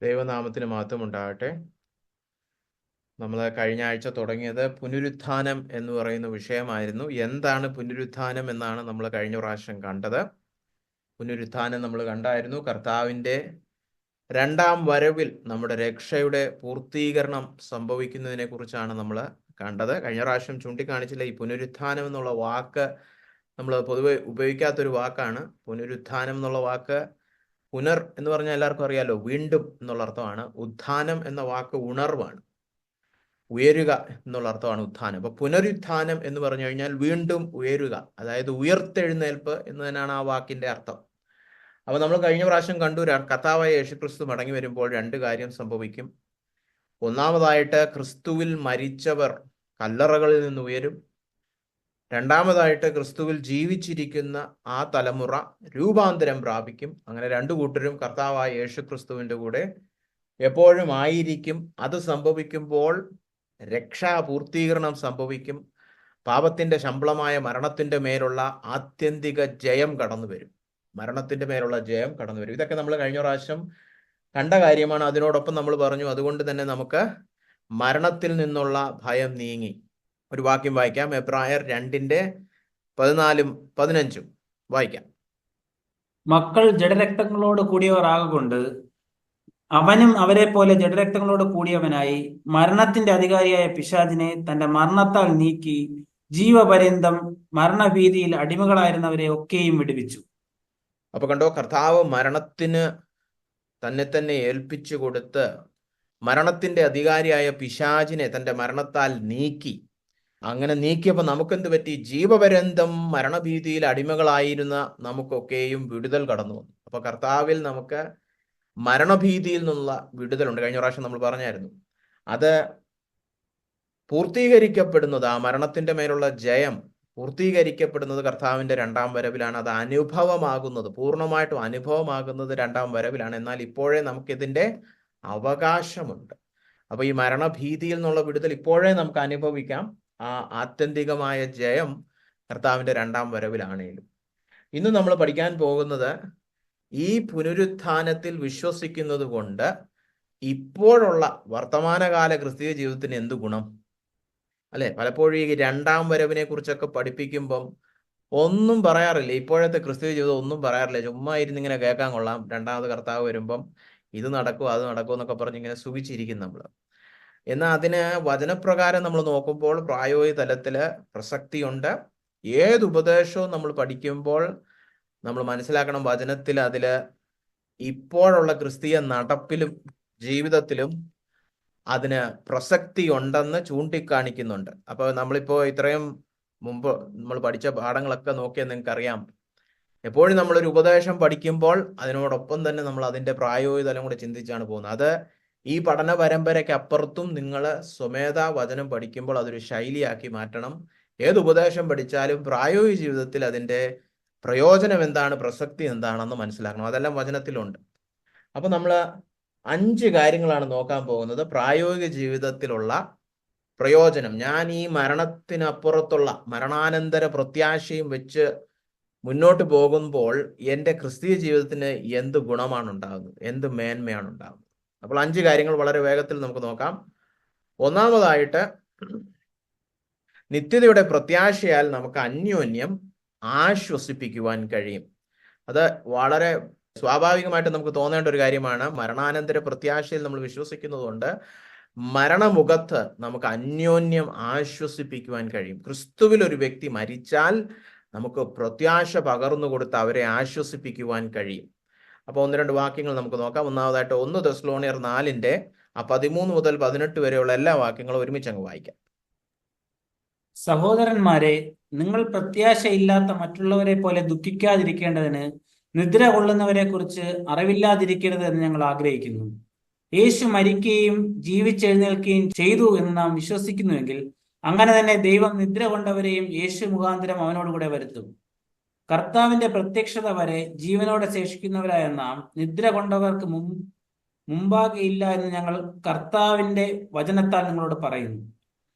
ദൈവനാമത്തിന് മഹത്വം ഉണ്ടാകട്ടെ. നമ്മൾ കഴിഞ്ഞ ആഴ്ച തുടങ്ങിയത് പുനരുത്ഥാനം എന്ന് പറയുന്ന വിഷയമായിരുന്നു. എന്താണ് പുനരുത്ഥാനം എന്നാണ് നമ്മൾ കഴിഞ്ഞ പ്രാവശ്യം കണ്ടത്. പുനരുത്ഥാനം നമ്മൾ കണ്ടായിരുന്നു. കർത്താവിൻ്റെ രണ്ടാം വരവിൽ നമ്മുടെ രക്ഷയുടെ പൂർത്തീകരണം സംഭവിക്കുന്നതിനെ കുറിച്ചാണ് നമ്മൾ കണ്ടത്. കഴിഞ്ഞ പ്രാവശ്യം ചൂണ്ടിക്കാണിച്ചില്ല, ഈ പുനരുത്ഥാനം എന്നുള്ള വാക്ക് നമ്മൾ പൊതുവെ ഉപയോഗിക്കാത്തൊരു വാക്കാണ്. പുനരുത്ഥാനം എന്നുള്ള വാക്ക് പുനർ എന്ന് പറഞ്ഞാൽ എല്ലാവർക്കും അറിയാലോ, വീണ്ടും എന്നുള്ള അർത്ഥമാണ്. ഉത്ഥാനം എന്ന വാക്ക് ഉണർവാണ്, ഉയരുക എന്നുള്ള അർത്ഥമാണ് ഉത്ഥാനം. അപ്പൊ പുനരുത്ഥാനം എന്ന് പറഞ്ഞു കഴിഞ്ഞാൽ വീണ്ടും ഉയരുക, അതായത് ഉയർത്തെഴുന്നേൽപ്പ് എന്ന് തന്നെയാണ് ആ വാക്കിന്റെ അർത്ഥം. അപ്പൊ നമ്മൾ കഴിഞ്ഞ പ്രാവശ്യം കണ്ടു, കർത്താവായ യേശുക്രിസ്തു മടങ്ങി വരുമ്പോൾ രണ്ട് കാര്യം സംഭവിക്കും. ഒന്നാമതായിട്ട് ക്രിസ്തുവിൽ മരിച്ചവർ കല്ലറകളിൽ നിന്ന് ഉയരും. രണ്ടാമതായിട്ട് ക്രിസ്തുവിൽ ജീവിച്ചിരിക്കുന്ന ആ തലമുറ രൂപാന്തരം പ്രാപിക്കും. അങ്ങനെ രണ്ടു കൂട്ടരും കർത്താവായ യേശുക്രിസ്തുവിൻ്റെ കൂടെ എപ്പോഴും ആയിരിക്കും. അത് സംഭവിക്കുമ്പോൾ രക്ഷാപൂർത്തീകരണം സംഭവിക്കും. പാപത്തിന്റെ ശമ്പളമായ മരണത്തിന്റെ മേലുള്ള ആത്യന്തിക ജയം കടന്നു വരും. മരണത്തിന്റെ മേലുള്ള ജയം കടന്നു വരും. ഇതൊക്കെ നമ്മൾ കഴിഞ്ഞ പ്രാവശ്യം കണ്ട കാര്യമാണ്. അതിനോടൊപ്പം നമ്മൾ പറഞ്ഞു, അതുകൊണ്ട് തന്നെ നമുക്ക് മരണത്തിൽ നിന്നുള്ള ഭയം നീങ്ങി. ഒരു വാക്യം വായിക്കാം, എബ്രായർ 2:14-15 വായിക്കാം. മക്കൾ ജഡരക്തങ്ങളോട് കൂടിയവർ ആകൊണ്ട് അവനും അവരെ പോലെ ജഡരക്തങ്ങളോട് കൂടിയവനായി മരണത്തിന്റെ അധികാരിയായ പിശാചിനെ തന്റെ മരണത്താൽ നീക്കി ജീവപര്യന്തം മരണഭീതിയിൽ അടിമകളായിരുന്നവരെ ഒക്കെയും വിടുവിച്ചു. അപ്പൊ കണ്ടോ, കർത്താവ് മരണത്തിന് തന്നെ ഏൽപ്പിച്ചു കൊടുത്ത് മരണത്തിന്റെ അധികാരിയായ പിശാചിനെ തന്റെ മരണത്താൽ നീക്കി. അങ്ങനെ നീക്കിയപ്പോൾ നമുക്കെന്ത് പറ്റി? ജീവപര്യന്തം മരണഭീതിയിൽ അടിമകളായിരുന്ന നമുക്കൊക്കെയും വിടുതൽ കടന്നു വന്നു. അപ്പൊ കർത്താവിൽ നമുക്ക് മരണഭീതിയിൽ നിന്നുള്ള വിടുതലുണ്ട്. കഴിഞ്ഞ പ്രാവശ്യം നമ്മൾ പറഞ്ഞായിരുന്നു. അത് പൂർത്തീകരിക്കപ്പെടുന്നത്, ആ മരണത്തിന്റെ മേലുള്ള ജയം പൂർത്തീകരിക്കപ്പെടുന്നത് കർത്താവിന്റെ രണ്ടാം വരവിലാണ്. അത് അനുഭവമാകുന്നത്, പൂർണ്ണമായിട്ടും അനുഭവമാകുന്നത് രണ്ടാം വരവിലാണ്. എന്നാൽ ഇപ്പോഴേ നമുക്കിതിന്റെ അവകാശമുണ്ട്. അപ്പൊ ഈ മരണഭീതിയിൽ നിന്നുള്ള വിടുതൽ ഇപ്പോഴേ നമുക്ക് അനുഭവിക്കാം. ആ ആത്യന്തികമായ ജയം കർത്താവിന്റെ രണ്ടാം വരവിലാണേലും. ഇന്ന് നമ്മൾ പഠിക്കാൻ പോകുന്നത്, ഈ പുനരുത്ഥാനത്തിൽ വിശ്വസിക്കുന്നത് കൊണ്ട് ഇപ്പോഴുള്ള വർത്തമാനകാല ക്രിസ്തീയ ജീവിതത്തിന് എന്ത് ഗുണം അല്ലെ? പലപ്പോഴും ഈ രണ്ടാം വരവിനെ കുറിച്ചൊക്കെ പഠിപ്പിക്കുമ്പം ഒന്നും പറയാറില്ല. ഇപ്പോഴത്തെ ക്രിസ്തീയ ജീവിതം ഒന്നും പറയാറില്ല. ചുമ്മാ ഇരുന്നിങ്ങനെ കേൾക്കാൻ കൊള്ളാം. രണ്ടാമത് കർത്താവ് വരുമ്പം ഇത് നടക്കും അത് നടക്കും എന്നൊക്കെ പറഞ്ഞ് ഇങ്ങനെ സുഖിച്ചിരിക്കും നമ്മൾ. എന്നാൽ അതിന് വചനപ്രകാരം നമ്മൾ നോക്കുമ്പോൾ പ്രായോഗിക തലത്തിൽ പ്രസക്തിയുണ്ട്. ഏത് ഉപദേശവും നമ്മൾ പഠിക്കുമ്പോൾ നമ്മൾ മനസ്സിലാക്കണം, വചനത്തിൽ അതിൽ ഇപ്പോഴുള്ള ക്രിസ്തീയ നടപ്പിലും ജീവിതത്തിലും അതിന് പ്രസക്തി ഉണ്ടെന്ന് ചൂണ്ടിക്കാണിക്കുന്നുണ്ട്. അപ്പോൾ നമ്മളിപ്പോൾ ഇത്രയും മുമ്പ് നമ്മൾ പഠിച്ച പാഠങ്ങളൊക്കെ നോക്കിയാൽ നിങ്ങൾക്കറിയാം, എപ്പോഴും നമ്മളൊരു ഉപദേശം പഠിക്കുമ്പോൾ അതിനോടൊപ്പം തന്നെ നമ്മൾ അതിൻ്റെ പ്രായോഗിക തലം കൂടെ ചിന്തിച്ചാണ് പോകുന്നത്. അത് ഈ പഠന പരമ്പരയ്ക്ക് അപ്പുറത്തും നിങ്ങൾ സ്വമേധ വചനം പഠിക്കുമ്പോൾ അതൊരു ശൈലിയാക്കി മാറ്റണം. ഏത് ഉപദേശം പഠിച്ചാലും പ്രായോഗിക ജീവിതത്തിൽ അതിൻ്റെ പ്രയോജനം എന്താണ്, പ്രസക്തി എന്താണെന്ന് മനസ്സിലാക്കണം. അതെല്ലാം വചനത്തിലുണ്ട്. അപ്പൊ നമ്മൾ 5 കാര്യങ്ങളാണ് നോക്കാൻ പോകുന്നത്. പ്രായോഗിക ജീവിതത്തിലുള്ള പ്രയോജനം. ഞാൻ ഈ മരണത്തിനപ്പുറത്തുള്ള മരണാനന്തര പ്രത്യാശയും വെച്ച് മുന്നോട്ട് പോകുമ്പോൾ എൻ്റെ ക്രിസ്തീയ ജീവിതത്തിന് എന്ത് ഗുണമാണ് ഉണ്ടാകുന്നത്, എന്ത് മേന്മയാണ് ഉണ്ടാകുന്നത്. അപ്പോൾ 5 കാര്യങ്ങൾ വളരെ വേഗത്തിൽ നമുക്ക് നോക്കാം. ഒന്നാമതായിട്ട്, നിത്യതയുടെ പ്രത്യാശയാൽ നമുക്ക് അന്യോന്യം ആശ്വസിപ്പിക്കുവാൻ കഴിയും. അത് വളരെ സ്വാഭാവികമായിട്ട് നമുക്ക് തോന്നേണ്ട ഒരു കാര്യമാണ്. മരണാനന്തര പ്രത്യാശയിൽ നമ്മൾ വിശ്വസിക്കുന്നതുകൊണ്ട് മരണമുഖത്ത് നമുക്ക് അന്യോന്യം ആശ്വസിപ്പിക്കുവാൻ കഴിയും. ക്രിസ്തുവിൽ ഒരു വ്യക്തി മരിച്ചാൽ നമുക്ക് പ്രത്യാശ പകർന്നു കൊടുത്ത് അവരെ ആശ്വസിപ്പിക്കുവാൻ കഴിയും. അപ്പോൾ 1-2 വാക്യങ്ങൾ നമുക്ക് നോക്കാം. ഒന്നാമതായിട്ട് 1 തെസ്സലോനിയർ 4:13-18 വരെയുള്ള എല്ലാ വാക്യങ്ങളും ഒരുമിച്ച് അങ്ങ് വായിക്കാം. സഹോദരന്മാരെ, നിങ്ങൾ പ്രത്യാശയില്ലാത്ത മറ്റുള്ളവരെ പോലെ ദുഃഖിക്കാതിരിക്കേണ്ടതിന് നിദ്ര കൊള്ളുന്നവരെ കുറിച്ച് അറിവില്ലാതിരിക്കരുത് എന്ന് ഞങ്ങൾ ആഗ്രഹിക്കുന്നു. യേശു മരിക്കുകയും ജീവിച്ചെഴുന്നേൽക്കുകയും ചെയ്തു എന്ന് നാം വിശ്വസിക്കുന്നുവെങ്കിൽ അങ്ങനെ തന്നെ ദൈവം നിദ്ര കൊണ്ടവരെയും യേശു മുഖാന്തരം അവനോടുകൂടെ വരുത്തും. കർത്താവിന്റെ പ്രത്യക്ഷത വരെ ജീവനോടെ ശേഷിക്കുന്നവരായ നാം നിദ്ര കൊണ്ടവർക്ക് മുമ്പാകെ ഇല്ല എന്ന് ഞങ്ങൾ കർത്താവിന്റെ വചനത്താൽ നിങ്ങളോട് പറയുന്നു.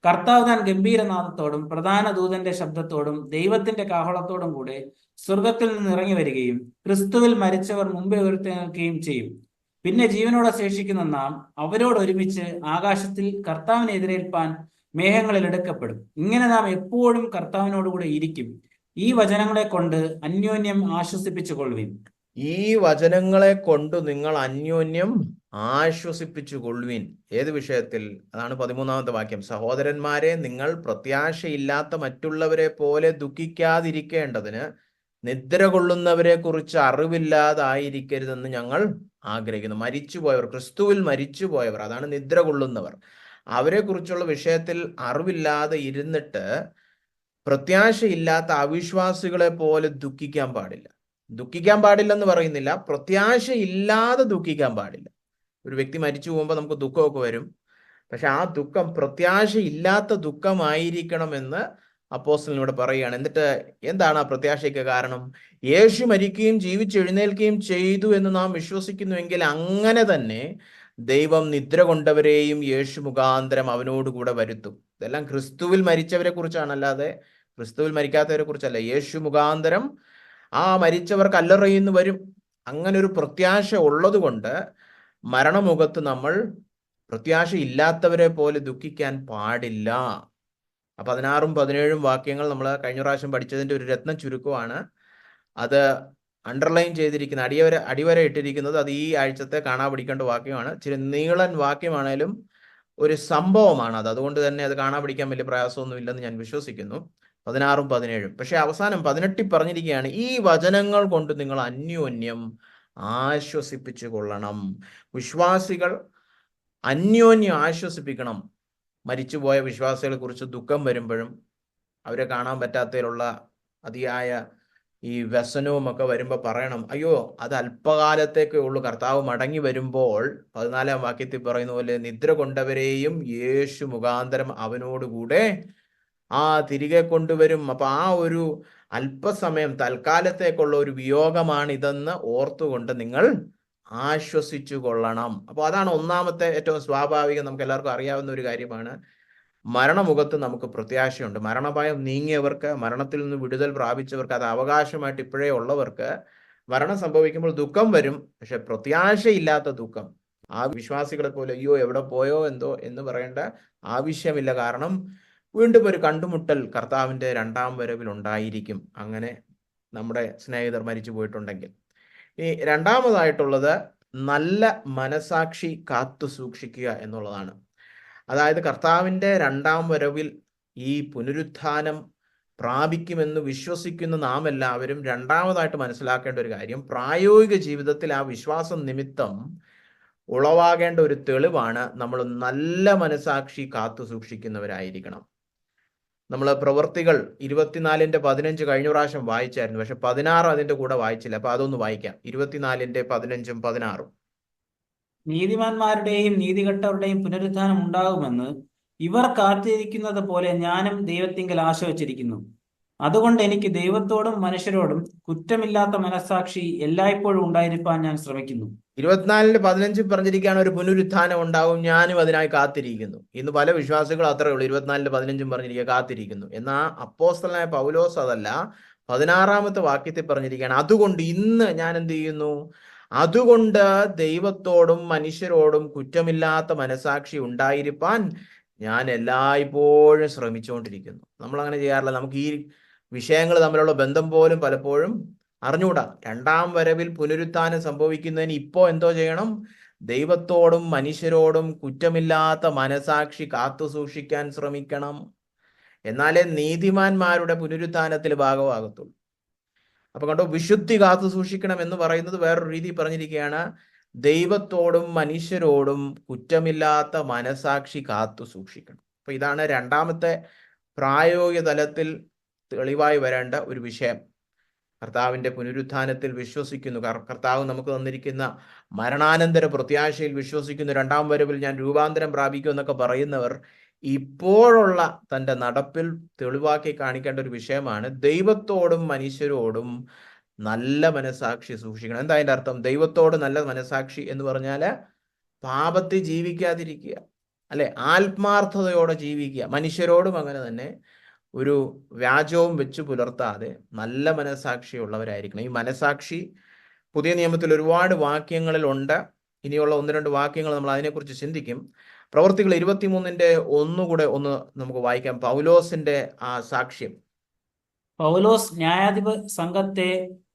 കർത്താവ് താൻ ഗംഭീരനാദത്തോടും പ്രധാന ദൂതന്റെ ശബ്ദത്തോടും ദൈവത്തിന്റെ കാഹളത്തോടും കൂടെ സ്വർഗത്തിൽ നിന്ന് ഇറങ്ങി വരികയും ക്രിസ്തുവിൽ മരിച്ചവർ മുമ്പേ ഉയർത്തെഴുന്നേൽക്കുകയും ചെയ്യും. പിന്നെ ജീവനോടെ ശേഷിക്കുന്ന നാം അവരോട് ഒരുമിച്ച് ആകാശത്തിൽ കർത്താവിനെ എതിരേൽപ്പാൻ മേഘങ്ങളിൽ എടുക്കപ്പെടും. ഇങ്ങനെ നാം എപ്പോഴും കർത്താവിനോടുകൂടെ ഇരിക്കും. ഈ വചനങ്ങളെ കൊണ്ട് അന്യോന്യം ആശ്വസിപ്പിച്ചു കൊള്ളുവിൻ. ഈ വചനങ്ങളെ കൊണ്ട് നിങ്ങൾ അന്യോന്യം ആശ്വസിപ്പിച്ചു കൊള്ളുവിൻ. ഏത് വിഷയത്തിൽ? അതാണ് 13ാമത്തെ വാക്യം. സഹോദരന്മാരെ, നിങ്ങൾ പ്രത്യാശയില്ലാത്ത മറ്റുള്ളവരെ പോലെ ദുഃഖിക്കാതിരിക്കേണ്ടതിന് നിദ്ര കൊള്ളുന്നവരെ കുറിച്ച് അറിവില്ലാതായിരിക്കരുതെന്ന് ഞങ്ങൾ ആഗ്രഹിക്കുന്നു. മരിച്ചുപോയവർ, ക്രിസ്തുവിൽ മരിച്ചുപോയവർ, അതാണ് നിദ്ര കൊള്ളുന്നവർ. അവരെ കുറിച്ചുള്ള വിഷയത്തിൽ അറിവില്ലാതെ ഇരുന്നിട്ട് പ്രത്യാശയില്ലാത്ത അവിശ്വാസികളെ പോലെ ദുഃഖിക്കാൻ പാടില്ല. ദുഃഖിക്കാൻ പാടില്ലെന്ന് പറയുന്നില്ല, പ്രത്യാശയില്ലാതെ ദുഃഖിക്കാൻ പാടില്ല. ഒരു വ്യക്തി മരിച്ചു പോകുമ്പോൾ നമുക്ക് ദുഃഖമൊക്കെ വരും. പക്ഷെ ആ ദുഃഖം പ്രത്യാശയില്ലാത്ത ദുഃഖമായിരിക്കണമെന്ന് അപ്പോസ്തലൻ പറയുകയാണ്. എന്നിട്ട് എന്താണ് ആ പ്രത്യാശയ്ക്ക് കാരണം? യേശു മരിക്കുകയും ജീവിച്ചെഴുന്നേൽക്കുകയും ചെയ്തു എന്ന് നാം വിശ്വസിക്കുന്നുവെങ്കിൽ അങ്ങനെ തന്നെ ദൈവം നിദ്ര കൊണ്ടവരെയും യേശു മുഖാന്തരം അവനോടുകൂടെ വരുത്തും. ഇതെല്ലാം ക്രിസ്തുവിൽ മരിച്ചവരെ കുറിച്ചാണ്, അല്ലാതെ ക്രിസ്തുവിൽ മരിക്കാത്തവരെ കുറിച്ചല്ല. യേശു മുഖാന്തരം ആ മരിച്ചവർ കല്ലറയിൽ നിന്ന് വരും. അങ്ങനെ ഒരു പ്രത്യാശ ഉള്ളത് കൊണ്ട് മരണമുഖത്ത് നമ്മൾ പ്രത്യാശ ഇല്ലാത്തവരെ പോലെ ദുഃഖിക്കാൻ പാടില്ല. 16ഉം 17ഉം വാക്യങ്ങൾ നമ്മൾ കഴിഞ്ഞ പ്രാവശ്യം പഠിച്ചതിൻ്റെ ഒരു രത്ന ചുരുക്കമാണ്. അത് അണ്ടർലൈൻ ചെയ്തിരിക്കുന്ന, അടിവര ഇട്ടിരിക്കുന്നത് അത് ഈ ആഴ്ചത്തെ കാണാ പഠിക്കേണ്ട വാക്യമാണ്. ഇച്ചിരി നീളൻ വാക്യമാണേലും ഒരു സംഭവമാണ് അത്. അതുകൊണ്ട് തന്നെ അത് കാണാ പഠിക്കാൻ വലിയ പ്രയാസമൊന്നും ഇല്ലെന്ന് ഞാൻ വിശ്വസിക്കുന്നു. 16ഉം 17ഉം. പക്ഷെ അവസാനം 18 പറഞ്ഞിരിക്കുകയാണ്, ഈ വചനങ്ങൾ കൊണ്ട് നിങ്ങൾ അന്യോന്യം ആശ്വസിപ്പിച്ചു കൊള്ളണം. വിശ്വാസികൾ അന്യോന്യം ആശ്വസിപ്പിക്കണം. മരിച്ചുപോയ വിശ്വാസികളെ കുറിച്ച് ദുഃഖം വരുമ്പോഴും അവരെ കാണാൻ പറ്റാത്തതിലുള്ള അതിയായ ഈ വ്യസനവും ഒക്കെ വരുമ്പോൾ പറയണം, അയ്യോ അത് അല്പകാലത്തേക്കേ ഉള്ളൂ, കർത്താവ് മടങ്ങി വരുമ്പോൾ 14ാം വാക്യത്തിൽ പറയുന്ന പോലെ നിദ്ര കൊണ്ടവരെയും യേശു മുഖാന്തരം അവനോടുകൂടെ തിരികെ കൊണ്ടുവരും. അപ്പൊ ആ ഒരു അല്പസമയം തൽക്കാലത്തേക്കുള്ള ഒരു വിയോഗമാണ് ഇതെന്ന് ഓർത്തുകൊണ്ട് നിങ്ങൾ ആശ്വസിച്ചു കൊള്ളണം. അപ്പോൾ അതാണ് ഒന്നാമത്തെ ഏറ്റവും സ്വാഭാവികം, നമുക്ക് എല്ലാവർക്കും അറിയാവുന്ന ഒരു കാര്യമാണ്. മരണമുഖത്ത് നമുക്ക് പ്രത്യാശയുണ്ട്. മരണഭയം നീങ്ങിയവർക്ക്, മരണത്തിൽ നിന്ന് വിടുതൽ പ്രാപിച്ചവർക്ക്, അത് അവകാശമായിട്ട് ഇപ്പോഴേ ഉള്ളവർക്ക് മരണം സംഭവിക്കുമ്പോൾ ദുഃഖം വരും. പക്ഷെ പ്രത്യാശയില്ലാത്ത ദുഃഖം ആ വിശ്വാസികളെ പോലെ അയ്യോ എവിടെ പോയോ എന്തോ എന്ന് പറയേണ്ട ആവശ്യമില്ല. കാരണം വീണ്ടും ഒരു കണ്ടുമുട്ടൽ കർത്താവിൻ്റെ രണ്ടാം വരവിൽ ഉണ്ടായിരിക്കും, അങ്ങനെ നമ്മുടെ സ്നേഹിതർ മരിച്ചു പോയിട്ടുണ്ടെങ്കിൽ. ഈ രണ്ടാമതായിട്ടുള്ളത് നല്ല മനസാക്ഷി കാത്തു സൂക്ഷിക്കുക എന്നുള്ളതാണ്. അതായത് കർത്താവിൻ്റെ രണ്ടാം വരവിൽ ഈ പുനരുത്ഥാനം പ്രാപിക്കുമെന്ന് വിശ്വസിക്കുന്ന നാം എല്ലാവരും രണ്ടാമതായിട്ട് മനസ്സിലാക്കേണ്ട ഒരു കാര്യം, പ്രായോഗിക ജീവിതത്തിൽ ആ വിശ്വാസം നിമിത്തം ഉളവാകേണ്ട ഒരു തെളിവാണ് നമ്മൾ നല്ല മനസാക്ഷി കാത്തു സൂക്ഷിക്കുന്നവരായിരിക്കണം. നമ്മൾ പ്രവൃത്തികൾ 24:15 കഴിഞ്ഞ പ്രാവശ്യം വായിച്ചായിരുന്നു, പക്ഷെ 16 അതിൻ്റെ കൂടെ വായിച്ചില്ല. അപ്പൊ അതൊന്ന് വായിക്കാം. 24:15ഉം 16ഉം. നീതിമാന്മാരുടെയും നീതികെട്ടവരുടെയും പുനരുത്ഥാനം ഉണ്ടാകുമെന്ന് ഇവർ കാത്തിരിക്കുന്നത് പോലെ ഞാനും ദൈവത്തിങ്കൽ ആശ വച്ചിരിക്കുന്നു. അതുകൊണ്ട് എനിക്ക് ദൈവത്തോടും മനുഷ്യരോടും കുറ്റമില്ലാത്ത മനസ്സാക്ഷി എല്ലായ്പ്പോഴും ഉണ്ടായിരിക്കാൻ ഞാൻ ശ്രമിക്കുന്നു. 24:15 പറഞ്ഞിരിക്കുകയാണ് ഒരു പുനരുത്ഥാനം ഉണ്ടാവും, ഞാനും അതിനായി കാത്തിരിക്കുന്നു. ഇന്ന് പല വിശ്വാസികൾ അത്രേ ഉള്ളൂ, 24:15 പറഞ്ഞിരിക്കുക കാത്തിരിക്കുന്നു. എന്നാൽ അപ്പോസ്തലനായ പൗലോസ് അതല്ല, 16ാമത്തെ വാക്യത്തിൽ പറഞ്ഞിരിക്കുകയാണ് അതുകൊണ്ട് ഇന്ന് ഞാൻ എന്ത് ചെയ്യുന്നു, അതുകൊണ്ട് ദൈവത്തോടും മനുഷ്യരോടും കുറ്റമില്ലാത്ത മനസാക്ഷി ഉണ്ടായിരിക്കാൻ ഞാൻ എല്ലായ്പ്പോഴും ശ്രമിച്ചുകൊണ്ടിരിക്കുന്നു. നമ്മൾ അങ്ങനെ ചെയ്യാറില്ല. നമുക്ക് ഈ വിഷയങ്ങൾ തമ്മിലുള്ള ബന്ധം പോലും പലപ്പോഴും അറിഞ്ഞുകൂടാ. രണ്ടാം വരവിൽ പുനരുത്ഥാനം സംഭവിക്കുന്നതിന് ഇപ്പോൾ എന്തോ ചെയ്യണം? ദൈവത്തോടും മനുഷ്യരോടും കുറ്റമില്ലാത്ത മനസാക്ഷി കാത്തു സൂക്ഷിക്കാൻ ശ്രമിക്കണം. എന്നാലേ നീതിമാന്മാരുടെ പുനരുത്ഥാനത്തിൽ ഭാഗമാകത്തുള്ളൂ. അപ്പൊ കണ്ടോ, വിശുദ്ധി കാത്തു സൂക്ഷിക്കണം എന്ന് പറയുന്നത് വേറൊരു രീതി പറഞ്ഞിരിക്കുകയാണ്, ദൈവത്തോടും മനുഷ്യരോടും കുറ്റമില്ലാത്ത മനസാക്ഷി കാത്തു സൂക്ഷിക്കണം. അപ്പൊ ഇതാണ് രണ്ടാമത്തെ പ്രായോഗിക തലത്തിൽ തെളിവായി വരേണ്ട ഒരു വിഷയം. കർത്താവിൻ്റെ പുനരുത്ഥാനത്തിൽ വിശ്വസിക്കുന്നു, കർത്താവ് നമുക്ക് തന്നിരിക്കുന്ന മരണാനന്തര പ്രത്യാശയിൽ വിശ്വസിക്കുന്നു, രണ്ടാം വരവിൽ ഞാൻ രൂപാന്തരം പ്രാപിക്കും എന്നൊക്കെ പറയുന്നവർ ഇപ്പോഴുള്ള തൻ്റെ നടപ്പിൽ തെളിവാക്കി കാണിക്കേണ്ട ഒരു വിഷയമാണ് ദൈവത്തോടും മനുഷ്യരോടും നല്ല മനസാക്ഷി സൂക്ഷിക്കണം. എന്താ അതിൻ്റെ അർത്ഥം? ദൈവത്തോട് നല്ല മനസാക്ഷി എന്ന് പറഞ്ഞാൽ പാപത്തിൽ ജീവിക്കാതിരിക്കുക, അല്ലെ, ആത്മാർത്ഥതയോടെ ജീവിക്കുക. മനുഷ്യരോടും അങ്ങനെ തന്നെ ഒരു വ്യാജവും വെച്ച് പുലർത്താതെ നല്ല മനസാക്ഷിയുള്ളവരായിരിക്കണം. ഈ മനസാക്ഷി പുതിയ നിയമത്തിൽ ഒരുപാട് വാക്യങ്ങളിലുണ്ട്. ഇനിയുള്ള ഒന്ന് രണ്ട് വാക്യങ്ങൾ നമ്മൾ അതിനെക്കുറിച്ച് ചിന്തിക്കും. പ്രവൃത്തികൾ 23-ന്റെ ഒന്നുകൂടെ ഒന്ന് നമുക്ക് വായിക്കാം. പൗലോസിന്റെ ആ സാക്ഷ്യം. പൗലോസ് ന്യായാധിപ സംഘത്തെ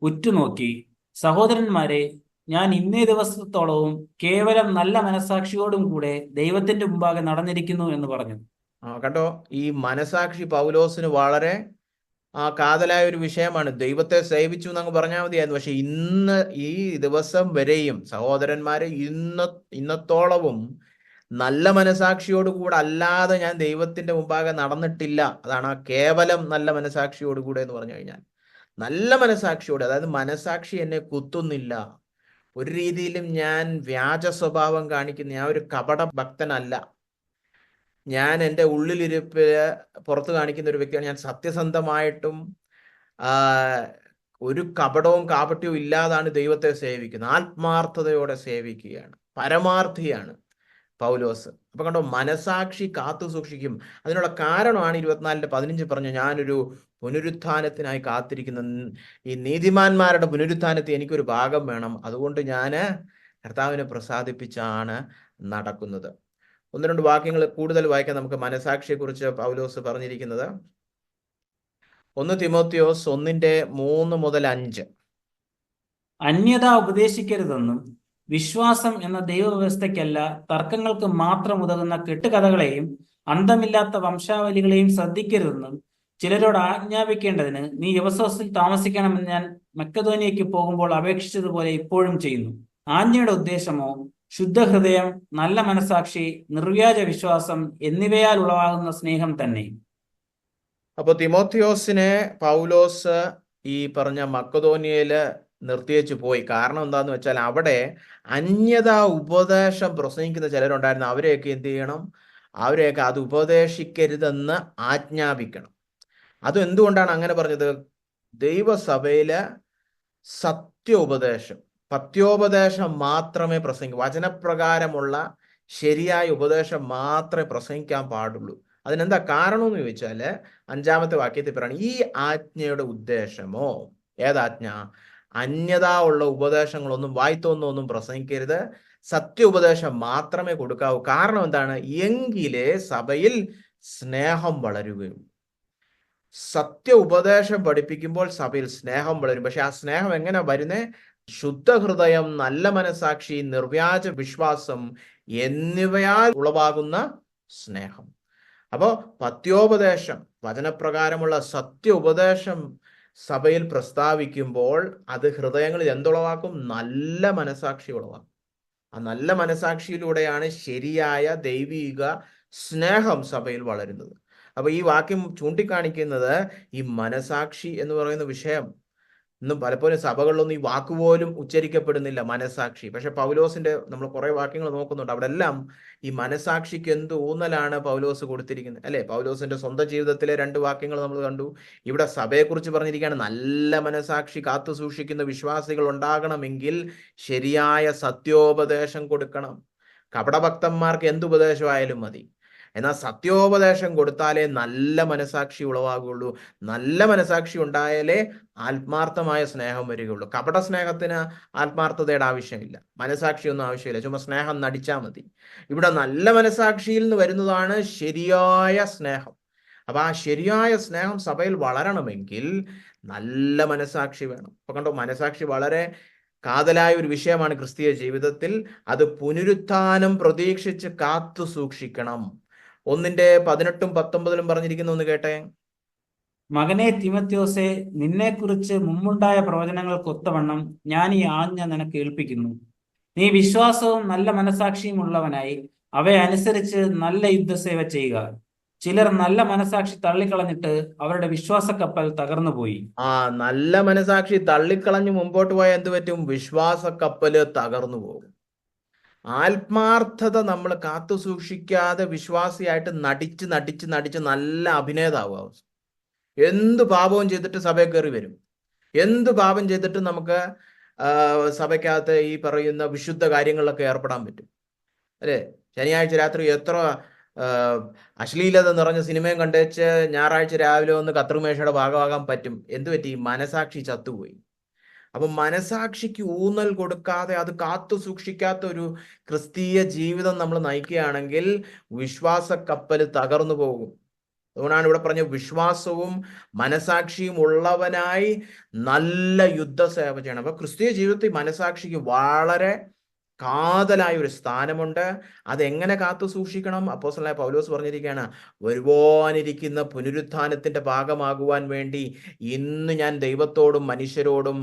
ഉറ്റുനോക്കി, സഹോദരന്മാരെ, ഞാൻ ഇന്നേ ദിവസത്തോളവും കേവലം നല്ല മനസാക്ഷിയോടും കൂടെ ദൈവത്തിന്റെ മുമ്പാകെ നടന്നിരിക്കുന്നു എന്ന് പറഞ്ഞു. കണ്ടോ, ഈ മനസാക്ഷി പൗലോസിന് വളരെ കാതലായ ഒരു വിഷയമാണ്. ദൈവത്തെ സേവിച്ചു എന്നങ്ങ് പറഞ്ഞാൽ മതിയായിരുന്നു. പക്ഷെ ഇന്ന് ഈ ദിവസം വരെയും സഹോദരന്മാരെ, ഇന്നത്തോളവും നല്ല മനസാക്ഷിയോടുകൂടെ അല്ലാതെ ഞാൻ ദൈവത്തിന്റെ മുമ്പാകെ നടന്നിട്ടില്ല. അതാണ് ആ കേവലം നല്ല മനസാക്ഷിയോടുകൂടെ എന്ന് പറഞ്ഞു കഴിഞ്ഞാൽ. നല്ല മനസാക്ഷിയോടെ, അതായത് മനസാക്ഷി എന്നെ കുത്തുന്നില്ല, ഒരു രീതിയിലും ഞാൻ വ്യാജ സ്വഭാവം കാണിക്കുന്ന, ഞാൻ ഒരു കപട ഭക്തനല്ല, ഞാൻ എൻ്റെ ഉള്ളിലിരിപ്പ് പുറത്ത് കാണിക്കുന്ന ഒരു വ്യക്തിയാണ്, ഞാൻ സത്യസന്ധമായിട്ടും ഒരു കപടവും കാപട്യവും ഇല്ലാതാണ് ദൈവത്തെ സേവിക്കുന്നത്, ആത്മാർത്ഥതയോടെ സേവിക്കുകയാണ്, പരമാർത്ഥിയാണ് പൗലോസ്. അപ്പൊ കണ്ടോ, മനസാക്ഷി കാത്തു സൂക്ഷിക്കും. അതിനുള്ള കാരണമാണ് 24:15 പറഞ്ഞു, ഞാനൊരു പുനരുത്ഥാനത്തിനായി കാത്തിരിക്കുന്ന, ഈ നീതിമാന്മാരുടെ പുനരുത്ഥാനത്തിൽ എനിക്കൊരു ഭാഗം വേണം, അതുകൊണ്ട് ഞാൻ കർത്താവിനെ പ്രസാദിപ്പിച്ചാണ് നടക്കുന്നത്. ഒന്ന് രണ്ട് വാക്യങ്ങൾ കൂടുതൽ വായിക്കാൻ നമുക്ക് മനസാക്ഷിയെക്കുറിച്ച് പൗലോസ് പറഞ്ഞിരിക്കുന്നത്. 1 തിമോത്തിയോസ് 1:3-5. അന്യത ഉപദേശിക്കരുതെന്നും വിശ്വാസം എന്ന ദൈവവ്യവസ്ഥയ്ക്കല്ല, തർക്കങ്ങൾക്ക് മാത്രം ഉതകുന്ന കെട്ടുകഥകളെയും അന്തമില്ലാത്ത വംശാവലികളെയും ശ്രദ്ധിക്കരുതെന്നും ചിലരോട് ആജ്ഞാപിക്കേണ്ടതിന് നീ എഫെസോസിൽ താമസിക്കണമെന്ന് ഞാൻ മക്കെദോനിയയ്ക്ക് പോകുമ്പോൾ അപേക്ഷിച്ചതുപോലെ ഇപ്പോഴും ചെയ്യുന്നു. ആജ്ഞയുടെ ഉദ്ദേശമോ ശുദ്ധഹൃദയം, നല്ല മനസാക്ഷി, നിർവ്യാജ വിശ്വാസം എന്നിവയാൽ ഉളവാകുന്ന സ്നേഹം തന്നെ. അപ്പൊ തിമോത്തിയോസിനെ പൗലോസ് ഈ പറഞ്ഞ മക്കെദോനിയയില് നിർത്തിയേച്ചു പോയി. കാരണം എന്താന്ന് വെച്ചാൽ അവിടെ അന്യത ഉപദേശം പ്രസംഗിക്കുന്ന ചിലരുണ്ടായിരുന്നു. അവരെയൊക്കെ എന്ത് ചെയ്യണം? അവരെയൊക്കെ അത് ഉപദേശിക്കരുതെന്ന് ആജ്ഞാപിക്കണം. അത് എന്തുകൊണ്ടാണ് അങ്ങനെ പറഞ്ഞത്? ദൈവസഭയില് സത്യോപദേശം, പത്യോപദേശം മാത്രമേ പ്രസംഗിക്കൂ. വചനപ്രകാരമുള്ള ശരിയായ ഉപദേശം മാത്രമേ പ്രസംഗിക്കാൻ പാടുള്ളൂ. അതിനെന്താ കാരണം എന്ന് ചോദിച്ചാല് 5-ാമത്തെ വാക്യത്തിൽ പറയണം, ഈ ആജ്ഞയുടെ ഉദ്ദേശമോ, ഏതാജ്ഞ? അന്യത ഉള്ള ഉപദേശങ്ങളൊന്നും വായ്ത്തൊന്നൊന്നും പ്രസംഗിക്കരുത്, സത്യ ഉപദേശം മാത്രമേ കൊടുക്കാവൂ. കാരണം എന്താണ്? എങ്കിലേ സഭയിൽ സ്നേഹം വളരുകയുള്ളൂ. സത്യ ഉപദേശം പഠിപ്പിക്കുമ്പോൾ സഭയിൽ സ്നേഹം വളരും. പക്ഷെ ആ സ്നേഹം എങ്ങനെ വരുന്നേ? ശുദ്ധഹൃദയം, നല്ല മനസാക്ഷി, നിർവ്യാജ വിശ്വാസം എന്നിവയാൽ ഉളവാകുന്ന സ്നേഹം. അപ്പോ പത്യോപദേശം, വചനപ്രകാരമുള്ള സത്യ ഉപദേശം സഭയിൽ പ്രസ്താവിക്കുമ്പോൾ അത് ഹൃദയങ്ങളിൽ എന്തുളവാക്കും? നല്ല മനസാക്ഷി ഉളവാക്കും. ആ നല്ല മനസാക്ഷിയിലൂടെയാണ് ശരിയായ ദൈവിക സ്നേഹം സഭയിൽ വളരുന്നത്. അപ്പൊ ഈ വാക്യം ചൂണ്ടിക്കാണിക്കുന്നത് ഈ മനസാക്ഷി എന്ന് പറയുന്ന വിഷയം ഇന്നും പലപ്പോഴും സഭകളിലൊന്നും ഈ വാക്കുപോലും ഉച്ചരിക്കപ്പെടുന്നില്ല, മനസാക്ഷി. പക്ഷെ പൗലോസിന്റെ നമ്മൾ കുറെ വാക്യങ്ങൾ നോക്കുന്നുണ്ട്, അവിടെ എല്ലാം ഈ മനസാക്ഷിക്ക് എന്ത് ഊന്നലാണ് പൗലോസ് കൊടുത്തിരിക്കുന്നത്, അല്ലെ? പൗലോസിന്റെ സ്വന്തം ജീവിതത്തിലെ 2 വാക്യങ്ങൾ നമ്മൾ കണ്ടു. ഇവിടെ സഭയെക്കുറിച്ച് പറഞ്ഞിരിക്കുകയാണ്, നല്ല മനസാക്ഷി കാത്തു സൂക്ഷിക്കുന്ന വിശ്വാസികൾ ഉണ്ടാകണമെങ്കിൽ ശരിയായ സത്യോപദേശം കൊടുക്കണം. കപടഭക്തന്മാർക്ക് എന്തുപദേശമായാലും മതി, എന്നാൽ സത്യോപദേശം കൊടുത്താലേ നല്ല മനസാക്ഷി ഉളവാകുള്ളൂ. നല്ല മനസാക്ഷി ഉണ്ടായാലേ ആത്മാർത്ഥമായ സ്നേഹം വരികയുള്ളൂ. കപട സ്നേഹത്തിന് ആത്മാർത്ഥതയുടെ ആവശ്യമില്ല, മനസാക്ഷിയൊന്നും ആവശ്യമില്ല, ചുമ്മാ സ്നേഹം നടിച്ചാൽ മതി. ഇവിടെ നല്ല മനസാക്ഷിയിൽ നിന്ന് വരുന്നതാണ് ശരിയായ സ്നേഹം. അപ്പൊ ആ ശരിയായ സ്നേഹം സഭയിൽ വളരണമെങ്കിൽ നല്ല മനസാക്ഷി വേണം. അപ്പൊ കണ്ടോ, മനസാക്ഷി വളരെ കാതലായ ഒരു വിഷയമാണ് ക്രിസ്തീയ ജീവിതത്തിൽ. അത് പുനരുത്ഥാനം പ്രതീക്ഷിച്ച് കാത്തു സൂക്ഷിക്കണം. 1:18-19 പറഞ്ഞിരിക്കുന്ന ഒന്ന് കേട്ടെ. മകനെ തിമോത്തിയോസേ, നിന്നെക്കുറിച്ച് മുമ്പുണ്ടായ പ്രവചനങ്ങൾക്കൊത്തവണ്ണം ഞാൻ ഈ ആജ്ഞ നിനക്ക് ഏൽപ്പിക്കുന്നു. നീ വിശ്വാസവും നല്ല മനസാക്ഷിയും ഉള്ളവനായി അവയനുസരിച്ച് നല്ല യുദ്ധസേവ ചെയ്യുക. ചിലർ നല്ല മനസാക്ഷി തള്ളിക്കളഞ്ഞിട്ട് അവരുടെ വിശ്വാസക്കപ്പൽ തകർന്നുപോയി. നല്ല മനസാക്ഷി തള്ളിക്കളഞ്ഞ് മുമ്പോട്ട് പോയാൽ എന്ത് പറ്റും? വിശ്വാസക്കപ്പല് തകർന്നു പോകും. ആത്മാർത്ഥത നമ്മൾ കാത്തു സൂക്ഷിക്കാതെ വിശ്വാസിയായിട്ട് നടിച്ച് നടിച്ച് നടിച്ച് നല്ല അഭിനേതാവും. എന്ത് പാപവും ചെയ്തിട്ട് സഭയിൽ കയറി വരും. എന്ത് പാപം ചെയ്തിട്ട് നമുക്ക് സഭയ്ക്കകത്ത് ഈ പറയുന്ന വിശുദ്ധ കാര്യങ്ങളിലൊക്കെ ഏർപ്പെടാൻ പറ്റും, അല്ലേ? ശനിയാഴ്ച രാത്രി എത്ര അശ്ലീലത നിറഞ്ഞ സിനിമയും കണ്ടേച്ച് ഞായറാഴ്ച രാവിലെ ഒന്ന് കത്രിമേശയുടെ ഭാഗമാകാൻ പറ്റും. എന്ത് പറ്റി? മനസാക്ഷി ചത്തുപോയി. അപ്പൊ മനസാക്ഷിക്ക് ഊന്നൽ കൊടുക്കാതെ അത് കാത്തു സൂക്ഷിക്കാത്ത ഒരു ക്രിസ്തീയ ജീവിതം നമ്മൾ നയിക്കുകയാണെങ്കിൽ വിശ്വാസ കപ്പൽ തകർന്നു പോകും. അതുകൊണ്ടാണ് ഇവിടെ പറഞ്ഞ വിശ്വാസവും മനസാക്ഷിയും ഉള്ളവനായി നല്ല യുദ്ധസേവ ചെയ്യണം. അപ്പൊ ക്രിസ്തീയ ജീവിതത്തിൽ മനസാക്ഷിക്ക് വളരെ കാതലായ ഒരു സ്ഥാനമുണ്ട്. അതെങ്ങനെ കാത്തു സൂക്ഷിക്കണം? അപ്പോസ്തലനായ പൗലോസ് പറഞ്ഞിരിക്കുകയാണ്, വരുവാനിരിക്കുന്ന പുനരുത്ഥാനത്തിന്റെ ഭാഗമാകുവാൻ വേണ്ടി ഇന്ന് ഞാൻ ദൈവത്തോടും മനുഷ്യരോടും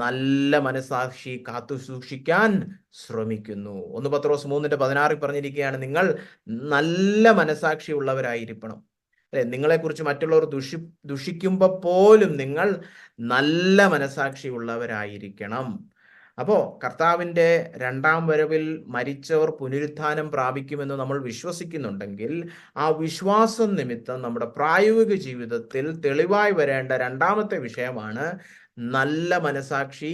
നല്ല മനസാക്ഷി കാത്തു സൂക്ഷിക്കാൻ ശ്രമിക്കുന്നു. 1 പത്രോസ് 3:16 പറഞ്ഞിരിക്കുകയാണ്, നിങ്ങൾ നല്ല മനസാക്ഷി ഉള്ളവരായിരിക്കണം. അല്ലെ, നിങ്ങളെക്കുറിച്ച് മറ്റുള്ളവർ ദുഷിക്കുമ്പോൾ പോലും നിങ്ങൾ നല്ല മനസാക്ഷി ഉള്ളവരായിരിക്കണം. അപ്പോ കർത്താവിന്റെ രണ്ടാം വരവിൽ മരിച്ചവർ പുനരുത്ഥാനം പ്രാപിക്കുമെന്ന് നമ്മൾ വിശ്വസിക്കുന്നുണ്ടെങ്കിൽ ആ വിശ്വാസം നിമിത്തം നമ്മുടെ പ്രായോഗിക ജീവിതത്തിൽ തെളിവായി വരേണ്ട രണ്ടാമത്തെ വിഷയമാണ് നല്ല മനസാക്ഷി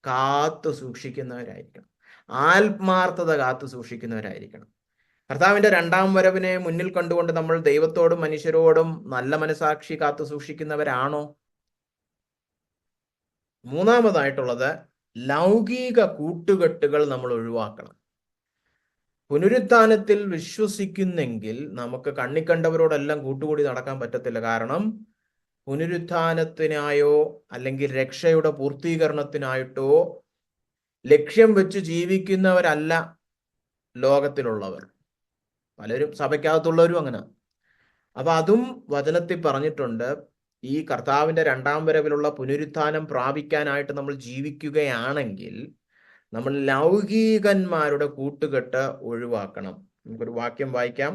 കാത്തു സൂക്ഷിക്കുന്നവരായിരിക്കണം, ആത്മാർത്ഥത കാത്തു സൂക്ഷിക്കുന്നവരായിരിക്കണം. കർത്താവിന്റെ രണ്ടാം വരവിനെ മുന്നിൽ കണ്ടുകൊണ്ട് നമ്മൾ ദൈവത്തോടും മനുഷ്യരോടും നല്ല മനസാക്ഷി കാത്തു സൂക്ഷിക്കുന്നവരാണോ? മൂന്നാമതായിട്ടുള്ളത് ലൗകിക കൂട്ടുകെട്ടുകൾ നമ്മൾ ഒഴിവാക്കണം. പുനരുത്ഥാനത്തിൽ വിശ്വസിക്കുന്നെങ്കിൽ നമുക്ക് കണ്ണിക്കണ്ടവരോടെല്ലാം കൂട്ടുകൂടി നടക്കാൻ പറ്റത്തില്ല. കാരണം പുനരുത്ഥാനത്തിനായോ അല്ലെങ്കിൽ രക്ഷയുടെ പൂർത്തീകരണത്തിനായിട്ടോ ലക്ഷ്യം വെച്ച് ജീവിക്കുന്നവരല്ല ലോകത്തിലുള്ളവർ. പലരും സഭയ്ക്കകത്തുള്ളവരും അങ്ങനെ. അപ്പൊ അതും വചനത്തിൽ പറഞ്ഞിട്ടുണ്ട്. ഈ കർത്താവിന്റെ രണ്ടാം വരവിലുള്ള പുനരുത്ഥാനം പ്രാപിക്കാനായിട്ട് നമ്മൾ ജീവിക്കുകയാണെങ്കിൽ നമ്മൾ ലൗകികന്മാരുടെ കൂട്ടുകെട്ട് ഒഴിവാക്കണം. നമുക്കൊരു വാക്യം വായിക്കാം.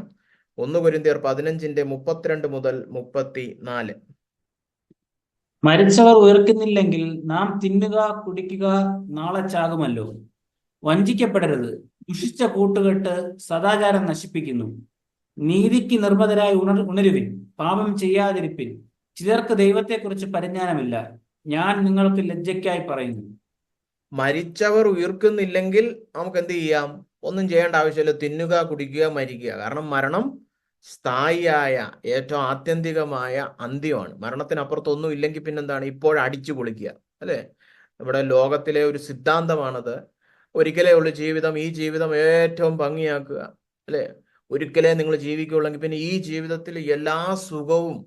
1 കൊരിന്ത്യർ 15:32 മുതൽ 34. മരിച്ചവർ ഉയർക്കുന്നില്ലെങ്കിൽ നാം തിന്നുക കുടിക്കുക നാളെ ചാകുമല്ലോ. വഞ്ചിക്കപ്പെടരുത്. ദുഷിച്ച കൂട്ടുകെട്ട് സദാചാരം നശിപ്പിക്കുന്നു. നീതിക്ക് നിർമ്മതരായി ഉണരുവിൻ. പാപം ചെയ്യാതിരിപ്പിൻ. ചിലർക്ക് ദൈവത്തെക്കുറിച്ച് പരിജ്ഞാനമില്ല. ഞാൻ നിങ്ങൾക്ക് ലജ്ജയ്ക്കായി പറയുന്നു. മരിച്ചവർ ഉയർക്കുന്നില്ലെങ്കിൽ നമുക്ക് എന്ത് ചെയ്യാം? ഒന്നും ചെയ്യേണ്ട ആവശ്യമില്ല. തിന്നുക, കുടിക്കുക, മരിക്കുക. കാരണം മരണം സ്ഥായിയായ ഏറ്റവും ആത്യന്തികമായ അന്ത്യമാണ്. മരണത്തിനപ്പുറത്തൊന്നും ഇല്ലെങ്കിൽ പിന്നെന്താണ്? ഇപ്പോഴടിച്ചു പൊളിക്കുക, അല്ലേ? ഇവിടെ ലോകത്തിലെ ഒരു സിദ്ധാന്തമാണത്. ഒരിക്കലേ ഉള്ളു ജീവിതം, ഈ ജീവിതം ഏറ്റവും ഭംഗിയാക്കുക, അല്ലേ? ഒരിക്കലേ നിങ്ങൾ ജീവിക്കുകയുള്ളെങ്കിൽ പിന്നെ ഈ ജീവിതത്തിൽ എല്ലാ സുഖവും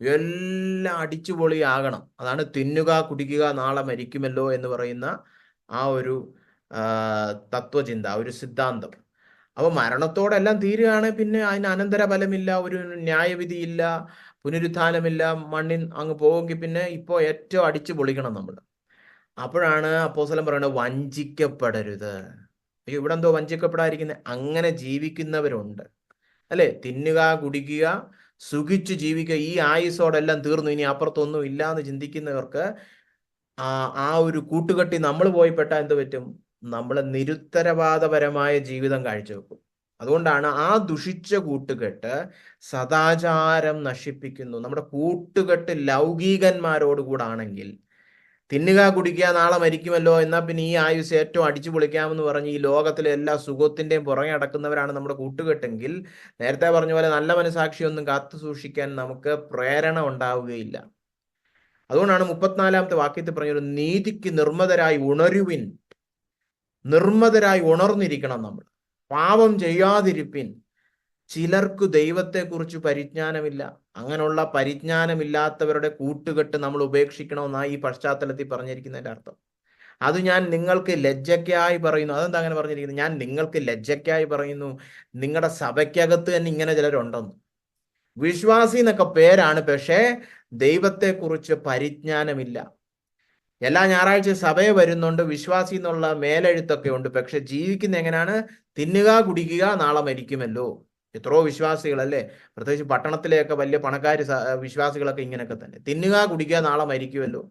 എല്ലാം അടിച്ചുപൊളിയാകണം. അതാണ് തിന്നുക കുടിക്കുക നാളെ മരിക്കുമല്ലോ എന്ന് പറയുന്ന ആ ഒരു തത്വചിന്ത, ഒരു സിദ്ധാന്തം. അപ്പൊ മരണത്തോടെല്ലാം തീരുകയാണെങ്കിൽ പിന്നെ അതിന് അനന്തര ഫലമില്ല, ഒരു ന്യായവിധിയില്ല, പുനരുത്ഥാനമില്ല, മണ്ണിൻ അങ്ങ് പോവുമെങ്കിൽ പിന്നെ ഇപ്പോൾ ഏറ്റവും അടിച്ചു പൊളിക്കണം നമ്മൾ. അപ്പോഴാണ് അപ്പോസ്തലൻ പറയുന്നത് വഞ്ചിക്കപ്പെടരുത്. അയ്യോ, ഇവിടെ എന്തോ വഞ്ചിക്കപ്പെടാതിരിക്കുന്നത്? അങ്ങനെ ജീവിക്കുന്നവരുണ്ട്, അല്ലെ? തിന്നുക കുടിക്കുക സുഖിച്ചു ജീവിക്കുക, ഈ ആയുസോടെല്ലാം തീർന്നു, ഇനി അപ്പുറത്തൊന്നും ഇല്ല എന്ന് ചിന്തിക്കുന്നവർക്ക് ആ ഒരു കൂട്ടുകെട്ടി നമ്മൾ പോയി പെട്ടാൽ എന്ത് പറ്റും? നമ്മളെ നിരുത്തരവാദപരമായ ജീവിതം കാഴ്ചവെക്കും. അതുകൊണ്ടാണ് ആ ദുഷിച്ച കൂട്ടുകെട്ട് സദാചാരം നശിപ്പിക്കുന്നു. നമ്മുടെ കൂട്ടുകെട്ട് ലൗകികന്മാരോട് കൂടാണെങ്കിൽ തിന്നുക കുടിക്കുക നാളെ മരിക്കുമല്ലോ, എന്നാൽ പിന്നെ ഈ ആയുസ് ഏറ്റവും അടിച്ചു പൊളിക്കാമെന്ന് പറഞ്ഞ് ഈ ലോകത്തിലെ എല്ലാ സുഖത്തിന്റെയും പുറകെ നടക്കുന്നവരാണ് നമ്മുടെ കൂട്ടുകെട്ടെങ്കിൽ നേരത്തെ പറഞ്ഞ പോലെ നല്ല മനസാക്ഷിയൊന്നും കാത്തു സൂക്ഷിക്കാൻ നമുക്ക് പ്രേരണ ഉണ്ടാവുകയില്ല. അതുകൊണ്ടാണ് 34-ാമത്തെ വാക്യത്തിൽ പറഞ്ഞൊരു നീതിക്ക് നിർമ്മതരായി ഉണരുവിൻ. നിർമ്മതരായി ഉണർന്നിരിക്കണം നമ്മൾ. പാപം ചെയ്യാതിരിപ്പിൻ. ചിലർക്ക് ദൈവത്തെക്കുറിച്ച് പരിജ്ഞാനമില്ല. അങ്ങനെയുള്ള പരിജ്ഞാനമില്ലാത്തവരുടെ കൂട്ടുകെട്ട് നമ്മൾ ഉപേക്ഷിക്കണമെന്നാണ് ഈ പശ്ചാത്തലത്തിൽ പറഞ്ഞിരിക്കുന്നതിന്റെ അർത്ഥം. അത് ഞാൻ നിങ്ങൾക്ക് ലജ്ജയ്ക്കായി പറയുന്നു. അതെന്താ അങ്ങനെ പറഞ്ഞിരിക്കുന്നത്? ഞാൻ നിങ്ങൾക്ക് ലജ്ജയ്ക്കായി പറയുന്നു. നിങ്ങളുടെ സഭയ്ക്കകത്ത് തന്നെ ഇങ്ങനെ ചിലരുണ്ടെന്ന്. വിശ്വാസി എന്നൊക്കെ പേരാണ്, പക്ഷേ ദൈവത്തെക്കുറിച്ച് പരിജ്ഞാനമില്ല. എല്ലാ ഞായറാഴ്ച സഭയെ വരുന്നുണ്ട്, വിശ്വാസി എന്നുള്ള മേലെഴുത്തൊക്കെ ഉണ്ട്, പക്ഷെ ജീവിക്കുന്ന എങ്ങനെയാണ്? തിന്നുക കുടിക്കുക നാളെ മരിക്കുമല്ലോ. എത്രയോ വിശ്വാസികളല്ലേ, പ്രത്യേകിച്ച് പട്ടണത്തിലെയൊക്കെ വലിയ പണക്കാർ വിശ്വാസികളൊക്കെ ഇങ്ങനെയൊക്കെ തന്നെ. തിന്നുക കുടിക്കുക നാളെ മരിക്കുമല്ലോ.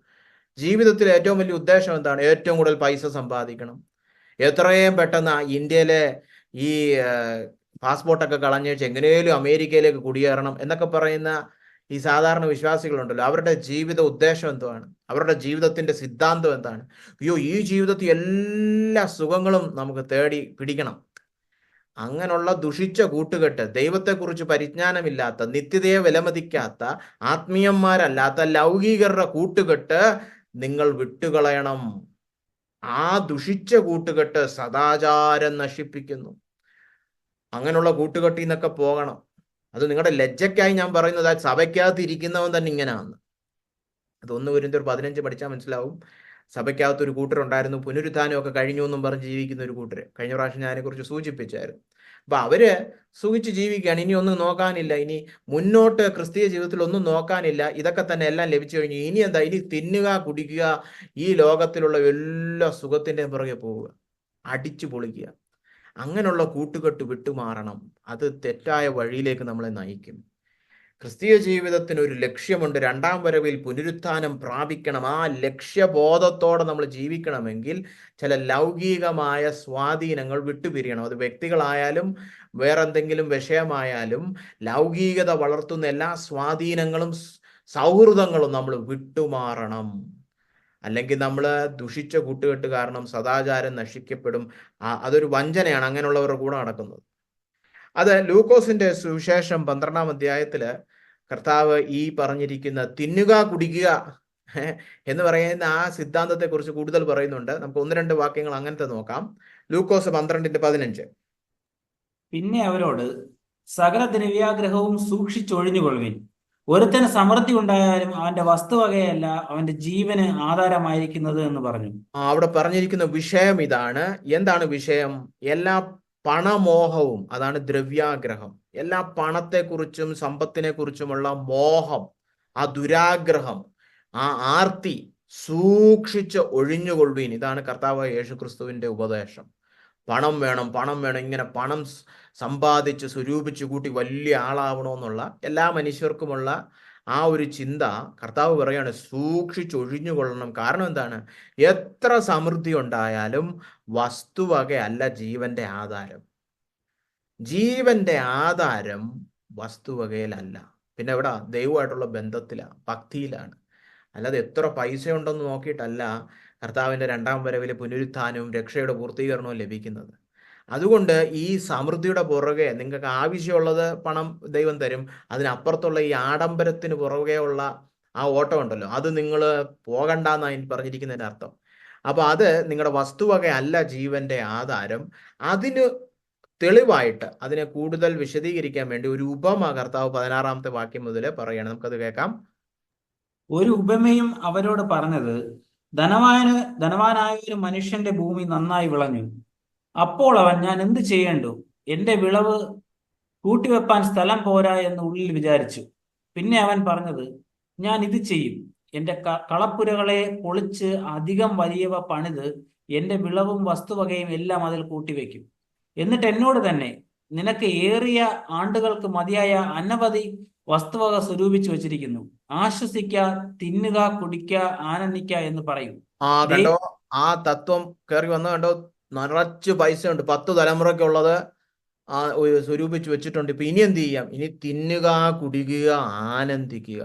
ജീവിതത്തിലെ ഏറ്റവും വലിയ ഉദ്ദേശം എന്താണ്? ഏറ്റവും കൂടുതൽ പൈസ സമ്പാദിക്കണം, എത്രയും പെട്ടെന്ന് ഇന്ത്യയിലെ ഈ പാസ്പോർട്ടൊക്കെ കളഞ്ഞേച്ച് എങ്ങനെയും അമേരിക്കയിലേക്ക് കുടിയേറണം എന്നൊക്കെ പറയുന്ന ഈ സാധാരണ വിശ്വാസികളുണ്ടല്ലോ. അവരുടെ ജീവിത ഉദ്ദേശം എന്താണ്? അവരുടെ ജീവിതത്തിന്റെ സിദ്ധാന്തം എന്താണ്? അയ്യോ, ഈ ജീവിതത്തിൽ എല്ലാ സുഖങ്ങളും നമുക്ക് തേടി പിടിക്കണം. അങ്ങനെയുള്ള ദുഷിച്ച കൂട്ടുകെട്ട്, ദൈവത്തെക്കുറിച്ച് പരിജ്ഞാനമില്ലാത്ത, നിത്യതയെ വിലമതിക്കാത്ത, ആത്മീയന്മാരല്ലാത്ത ലൗകികരുടെ കൂട്ടുകെട്ട് നിങ്ങൾ വിട്ടുകളയണം. ആ ദുഷിച്ച കൂട്ടുകെട്ട് സദാചാരം നശിപ്പിക്കുന്നു. അങ്ങനെയുള്ള കൂട്ടുകെട്ടിൽ നിന്നൊക്കെ പോകണം. അത് നിങ്ങളുടെ ലജ്ജയ്ക്കായി ഞാൻ പറയുന്നത്, ആ സഭയ്ക്കകത്ത് ഇരിക്കുന്നവൻ തന്നെ ഇങ്ങനെയാണ്. അത് 1 കൊരിന്ത്യർ 15 പഠിച്ചാൽ മനസ്സിലാവും. സഭയ്ക്കകത്ത് ഒരു കൂട്ടരുണ്ടായിരുന്നു, പുനരുത്ഥാനമൊക്കെ കഴിഞ്ഞു എന്നും പറഞ്ഞ് ജീവിക്കുന്ന ഒരു കൂട്ടര്. കഴിഞ്ഞ പ്രാവശ്യം ഞാൻ അതിനെക്കുറിച്ച് സൂചിപ്പിച്ചായിരുന്നു. അപ്പൊ അവര് സുഖിച്ച് ജീവിക്കുകയാണ്. ഇനി ഒന്നും നോക്കാനില്ല, ഇനി മുന്നോട്ട് ക്രിസ്തീയ ജീവിതത്തിൽ ഒന്നും നോക്കാനില്ല, ഇതൊക്കെ തന്നെ എല്ലാം ലഭിച്ചു കഴിഞ്ഞു, ഇനി എന്താ, ഇനി തിന്നുക കുടിക്കുക, ഈ ലോകത്തിലുള്ള എല്ലാ സുഖത്തിൻ്റെയും പുറകെ പോവുക, അടിച്ചു പൊളിക്കുക. അങ്ങനെയുള്ള കൂട്ടുകെട്ട് വിട്ടുമാറണം. അത് തെറ്റായ വഴിയിലേക്ക് നമ്മളെ നയിക്കും. ക്രിസ്തീയ ജീവിതത്തിന് ഒരു ലക്ഷ്യമുണ്ട്. രണ്ടാം വരവിൽ പുനരുത്ഥാനം പ്രാപിക്കണം. ആ ലക്ഷ്യബോധത്തോടെ നമ്മൾ ജീവിക്കണമെങ്കിൽ ചില ലൗകികമായ സ്വാധീനങ്ങൾ വിട്ടുപിരിയണം. അത് വ്യക്തികളായാലും വേറെന്തെങ്കിലും വിഷയമായാലും ലൗകികത വളർത്തുന്ന എല്ലാ സ്വാധീനങ്ങളും സൗഹൃദങ്ങളും നമ്മൾ വിട്ടുമാറണം. അല്ലെങ്കിൽ നമ്മൾ ദുഷിച്ച കൂട്ടുകെട്ട് കാരണം സദാചാരം നശിക്കപ്പെടും. അതൊരു വഞ്ചനയാണ് അങ്ങനെയുള്ളവരുടെ കൂടെ നടക്കുന്നത്. അത് ലൂക്കോസിന്റെ സുവിശേഷം 12-ാം അധ്യായത്തില് കർത്താവ് ഈ പറഞ്ഞിരിക്കുന്ന തിന്നുക കുടിക്കുക എന്ന് പറയുന്ന ആ സിദ്ധാന്തത്തെ കുറിച്ച് കൂടുതൽ പറയുന്നുണ്ട്. നമുക്ക് 1-2 വാക്യങ്ങൾ അങ്ങനത്തെ നോക്കാം. ലൂക്കോസ് 12:15. പിന്നെ അവരോട്, സകല ദ്രവ്യാഗ്രഹവും സൂക്ഷിച്ചൊഴിഞ്ഞുകൊള്ളുവിൻ. ഒരുത്തന് സമൃദ്ധി ഉണ്ടായാലും അവന്റെ വസ്തുവകയല്ല അവന്റെ ജീവന് ആധാരമായിരിക്കുന്നത് എന്ന് പറഞ്ഞു. അവിടെ പറഞ്ഞിരിക്കുന്ന വിഷയം ഇതാണ്. എന്താണ് വിഷയം? എല്ലാ പണമോഹവും, അതാണ് ദ്രവ്യാഗ്രഹം. എല്ലാ പണത്തെക്കുറിച്ചും സമ്പത്തിനെ കുറിച്ചുമുള്ള മോഹം, ആ ദുരാഗ്രഹം, ആ ആർത്തി സൂക്ഷിച്ച് ഒഴിഞ്ഞുകൊള്ളുവീൻ. ഇതാണ് കർത്താവ് യേശുക്രിസ്തുവിന്റെ ഉപദേശം. പണം വേണം, പണം വേണം, ഇങ്ങനെ പണം സമ്പാദിച്ച് സ്വരൂപിച്ച് കൂട്ടി വലിയ ആളാവണമെന്നുള്ള എല്ലാ മനുഷ്യർക്കുമുള്ള ആ ഒരു ചിന്ത കർത്താവ് പറയാണ് സൂക്ഷിച്ചൊഴിഞ്ഞുകൊള്ളണം. കാരണം എന്താണ്? എത്ര സമൃദ്ധി ഉണ്ടായാലും വസ്തുവകയല്ല ജീവന്റെ ആധാരം. ജീവന്റെ ആധാരം വസ്തുവകയിലല്ല. പിന്നെ എവിടാ? ദൈവമായിട്ടുള്ള ബന്ധത്തിലാണ്, ഭക്തിയിലാണ്. അല്ലാതെ എത്ര പൈസ ഉണ്ടെന്ന് നോക്കിയിട്ടല്ല കർത്താവിൻ്റെ രണ്ടാം വരവിൽ പുനരുത്ഥാനവും രക്ഷയുടെ പൂർത്തീകരണവും ലഭിക്കുന്നത്. അതുകൊണ്ട് ഈ സമൃദ്ധിയുടെ പുറകെ നിങ്ങൾക്ക് ആവശ്യമുള്ളത് പണം ദൈവം തരും. അതിനപ്പുറത്തുള്ള ഈ ആഡംബരത്തിന് പുറകെയുള്ള ആ ഓട്ടം ഉണ്ടല്ലോ, അത് നിങ്ങൾ പോകണ്ടെന്നാണ് പറഞ്ഞിരിക്കുന്നതിൻ്റെ അർത്ഥം. അപ്പോൾ അത് നിങ്ങളുടെ വസ്തുവക അല്ല ജീവന്റെ ആധാരം. അതിന് തെളിവായിട്ട് അതിനെ കൂടുതൽ വിശദീകരിക്കാൻ വേണ്ടി ഒരു ഉപമ കർത്താവ് 16-ാമത്തെ വാക്യം മുതൽ പറയാണ്. നമുക്കത് കേൾക്കാം. ഒരു ഉപമയും അവരോട് പറഞ്ഞത്, ധനവാനായ ഒരു മനുഷ്യന്റെ ഭൂമി നന്നായി വിളഞ്ഞു. അപ്പോൾ അവൻ, ഞാൻ എന്ത് ചെയ്യേണ്ടു? എന്റെ വിളവ് കൂട്ടിവെപ്പാൻ സ്ഥലം പോരാ എന്ന് ഉള്ളിൽ വിചാരിച്ചു. പിന്നെ അവൻ പറഞ്ഞത്, ഞാൻ ഇത് ചെയ്യും. എന്റെ കളപ്പുരകളെ പൊളിച്ച് അധികം വലിയവ പണിത് എന്റെ വിളവും വസ്തുവകയും എല്ലാം അതിൽ കൂട്ടിവെക്കും. എന്നിട്ട് എന്നോട് തന്നെ, നിനക്ക് ഏറിയ ആണ്ടുകൾക്ക് മതിയായ അനവധി വസ്തുവക സ്വരൂപിച്ചു വച്ചിരിക്കുന്നു. ആശ്വസിക്ക, തിന്നുക, കുടിക്ക, ആനന്ദിക്ക എന്ന് പറയും. കണ്ടോ, ആ തത്വം കയറി വന്ന കണ്ടോ? നിറച്ച് പൈസ ഉണ്ട്, 10 തലമുറയ്ക്കുള്ളത് സ്വരൂപിച്ച് വെച്ചിട്ടുണ്ട്. ഇപ്പൊ ഇനി എന്ത് ചെയ്യാം? ഇനി തിന്നുക, കുടിക്കുക, ആനന്ദിക്കുക.